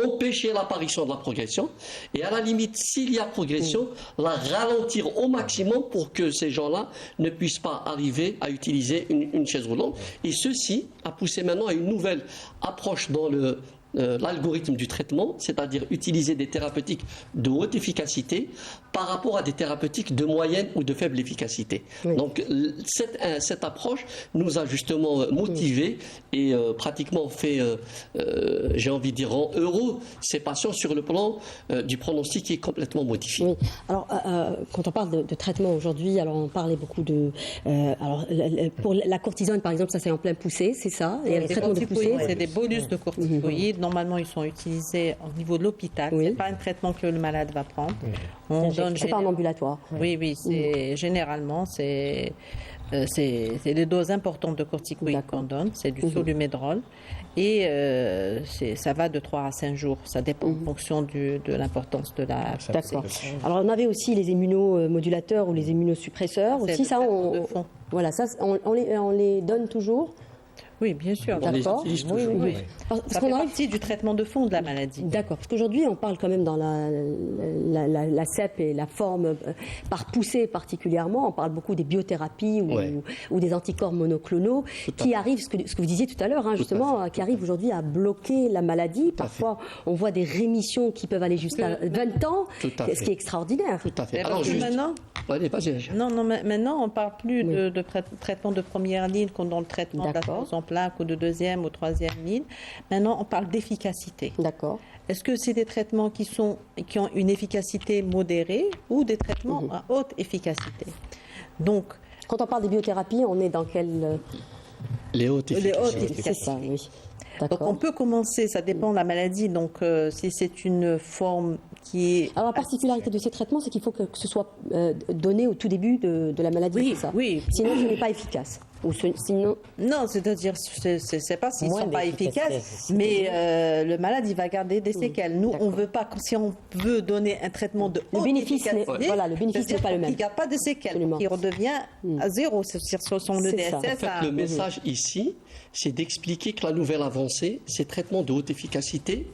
empêcher l'apparition de la progression et à la limite, s'il y a progression, la ralentir au maximum pour que ces gens-là ne puissent pas arriver à utiliser une chaise roulante. Et ceci a poussé maintenant à une nouvelle approche dans l'algorithme du traitement, c'est-à-dire utiliser des thérapeutiques de haute efficacité par rapport à des thérapeutiques de moyenne ou de faible efficacité. Donc cette approche nous a justement motivés et pratiquement fait, j'ai envie de dire, heureux ces patients sur le plan du pronostic qui est complètement modifié. Oui. Alors, quand on parle de traitement aujourd'hui, alors on parlait beaucoup de... pour la cortisone, par exemple, ça c'est en plein poussée, c'est ça? Il y a les traitements de poussée. C'est des bonus de corticoïdes. Normalement, ils sont utilisés au niveau de l'hôpital. Ce n'est pas un traitement que le malade va prendre. C'est pas en ambulatoire. Oui, généralement, c'est des doses importantes de corticoïdes qu'on donne. C'est du Solumédrol. Et ça va de 3 à 5 jours. Ça dépend en fonction de l'importance de la... D'accord. Alors, on avait aussi les immunomodulateurs ou les immunosuppresseurs. Aussi, ça, voilà, ça, on les donne toujours. Oui, bien sûr. D'accord. Oui. Ça fait partie du traitement de fond de la maladie. D'accord. Parce qu'aujourd'hui, on parle quand même dans la CEP et la forme par poussée particulièrement, on parle beaucoup des biothérapies ou des anticorps monoclonaux qui arrivent, ce que vous disiez tout à l'heure, justement, qui arrivent aujourd'hui à bloquer la maladie. Parfois, on voit des rémissions qui peuvent aller jusqu'à 20 ans, ce qui est extraordinaire. Tout à fait. Alors, maintenant, Allez, vas-y. Non, maintenant, on ne parle plus de traitement de première ligne comme dans le traitement de la sclérose en plaques ou de deuxième ou troisième ligne. Maintenant, on parle d'efficacité. D'accord. Est-ce que c'est des traitements qui ont une efficacité modérée ou des traitements à haute efficacité? Donc, quand on parle des biothérapies, on est dans quelle... Les hautes efficacités. C'est ça, oui. Donc on peut commencer, ça dépend de la maladie, donc si c'est une forme qui est... Alors la particularité de ces traitements, c'est qu'il faut que ce soit donné au tout début de la maladie, Oui, c'est ça. oui. Sinon, ce n'est pas efficace. Ou sinon... Non, c'est-à-dire, c'est pas s'ils ne sont pas efficaces, mais le malade, il va garder des séquelles. Nous, on veut pas, si on veut donner un traitement de haute efficacité, voilà, le bénéfice n'est pas le même. Il ne garde pas de séquelles, Absolument. il redevient à zéro, c'est-à-dire son EDSS. En fait, le message ici, c'est d'expliquer que la nouvelle avancée, ces traitements de haute efficacité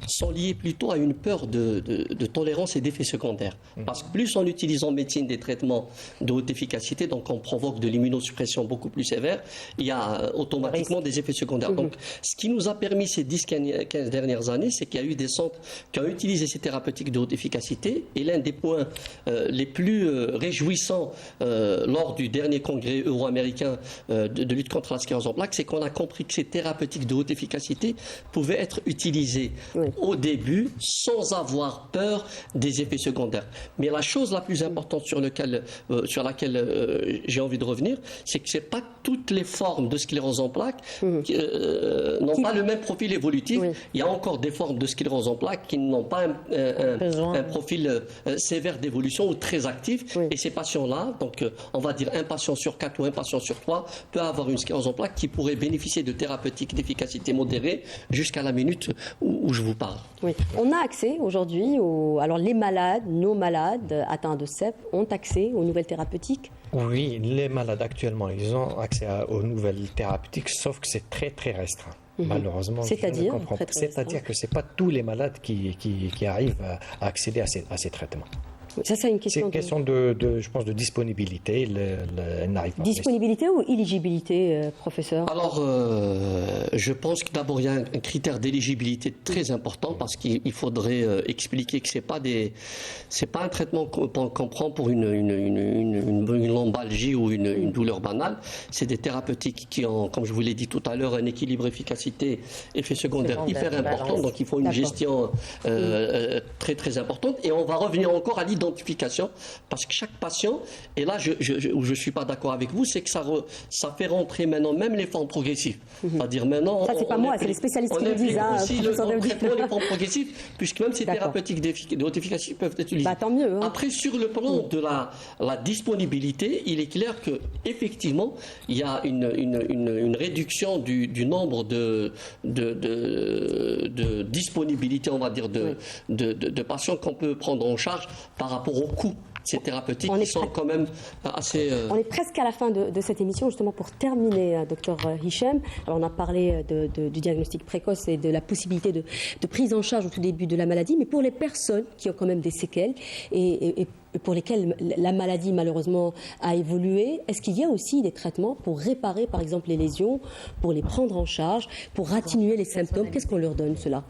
sont liés plutôt à une peur de tolérance et d'effets secondaires. Parce que plus on utilise en médecine des traitements de haute efficacité, donc on provoque de l'immunosuppression beaucoup plus sévère, il y a automatiquement des effets secondaires. Donc ce qui nous a permis ces 10-15 dernières années, c'est qu'il y a eu des centres qui ont utilisé ces thérapeutiques de haute efficacité. Et l'un des points les plus réjouissants lors du dernier congrès euro-américain de lutte contre la sclérose en plaques, c'est qu'on a compris que ces thérapeutiques de haute efficacité pouvaient être utilisées au début sans avoir peur des effets secondaires. Mais la chose la plus importante sur laquelle j'ai envie de revenir, c'est que ce n'est pas toutes les formes de sclérose en plaques qui n'ont pas le même profil évolutif. Il y a encore des formes de sclérose en plaques qui n'ont pas un profil sévère d'évolution ou très actif. Et ces patients-là, donc on va dire un patient sur 4 ou un patient sur 3, peut avoir une sclérose en plaques qui pourrait bénéficier de thérapeutiques d'efficacité modérée jusqu'à la minute où je vous parle. Oui. On a accès aujourd'hui, alors les malades, nos malades atteints de CEP ont accès aux nouvelles thérapeutiques. Oui, les malades actuellement, ils ont accès aux nouvelles thérapeutiques, sauf que c'est très très restreint. Malheureusement, c'est-à-dire que ce n'est pas tous les malades qui arrivent à accéder à ces traitements. Ça, c'est une question, c'est une question de, je pense, de disponibilité. Disponibilité ou éligibilité, professeur? Alors, je pense que d'abord, il y a un critère d'éligibilité très important parce qu'il faudrait expliquer que c'est pas un traitement qu'on prend pour une lombalgie ou une douleur banale. C'est des thérapeutiques qui ont, comme je vous l'ai dit tout à l'heure, un équilibre efficacité-effet secondaire hyper important. Donc, il faut une gestion très, très importante. Et on va revenir encore à l'identification, parce que chaque patient, et là où je ne suis pas d'accord avec vous, c'est que ça fait rentrer maintenant même les formes progressives. C'est-à-dire maintenant... Ça, c'est pas moi, c'est les spécialistes qui le disent. Aussi le traitement des formes progressives, puisque même ces thérapeutiques de haute efficacité peuvent être utilisées. Tant mieux. Après, sur le plan de la disponibilité, il est clair qu'effectivement, il y a une réduction du nombre de disponibilité, on va dire, de patients qu'on peut prendre en charge par rapport au coût. Ces thérapeutiques qui sont quand même assez... On est presque à la fin de cette émission, justement pour terminer, docteur Hichem. Alors on a parlé du diagnostic précoce et de la possibilité de prise en charge au tout début de la maladie, mais pour les personnes qui ont quand même des séquelles et pour lesquelles la maladie malheureusement a évolué, est-ce qu'il y a aussi des traitements pour réparer par exemple les lésions, pour les prendre en charge, pour atténuer les symptômes? Qu'est-ce qu'on leur donne, cela?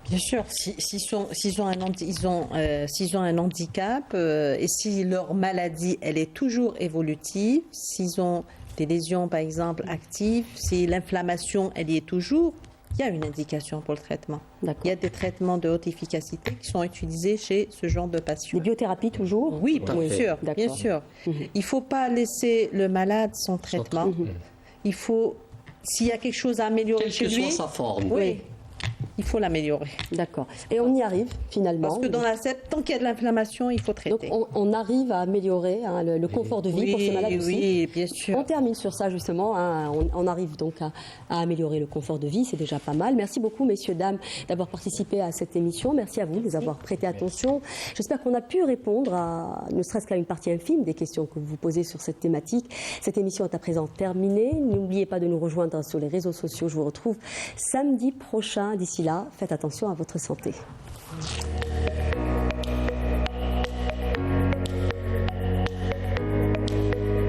Bien sûr, s'ils ont un handicap et si leur maladie elle est toujours évolutive, s'ils ont des lésions par exemple actives, si l'inflammation elle y est toujours, il y a une indication pour le traitement. Il y a des traitements de haute efficacité qui sont utilisés chez ce genre de patients. Des biothérapies toujours? Oui, bien sûr, bien sûr. Il ne faut pas laisser le malade sans traitement. Il faut, s'il y a quelque chose à améliorer chez lui, quelle que soit sa forme. Oui. Il faut l'améliorer. D'accord. Et on y arrive finalement. Parce que dans la CEP, tant qu'il y a de l'inflammation, il faut traiter. Donc on arrive à améliorer le confort de vie pour ces malades aussi. Oui, bien sûr. On termine sur ça justement. On arrive donc à améliorer le confort de vie, c'est déjà pas mal. Merci beaucoup messieurs, dames d'avoir participé à cette émission. Merci à vous de nous avoir prêté attention. J'espère qu'on a pu répondre ne serait-ce qu'à une partie infime des questions que vous vous posez sur cette thématique. Cette émission est à présent terminée. N'oubliez pas de nous rejoindre sur les réseaux sociaux. Je vous retrouve samedi prochain. D'ici là, faites attention à votre santé.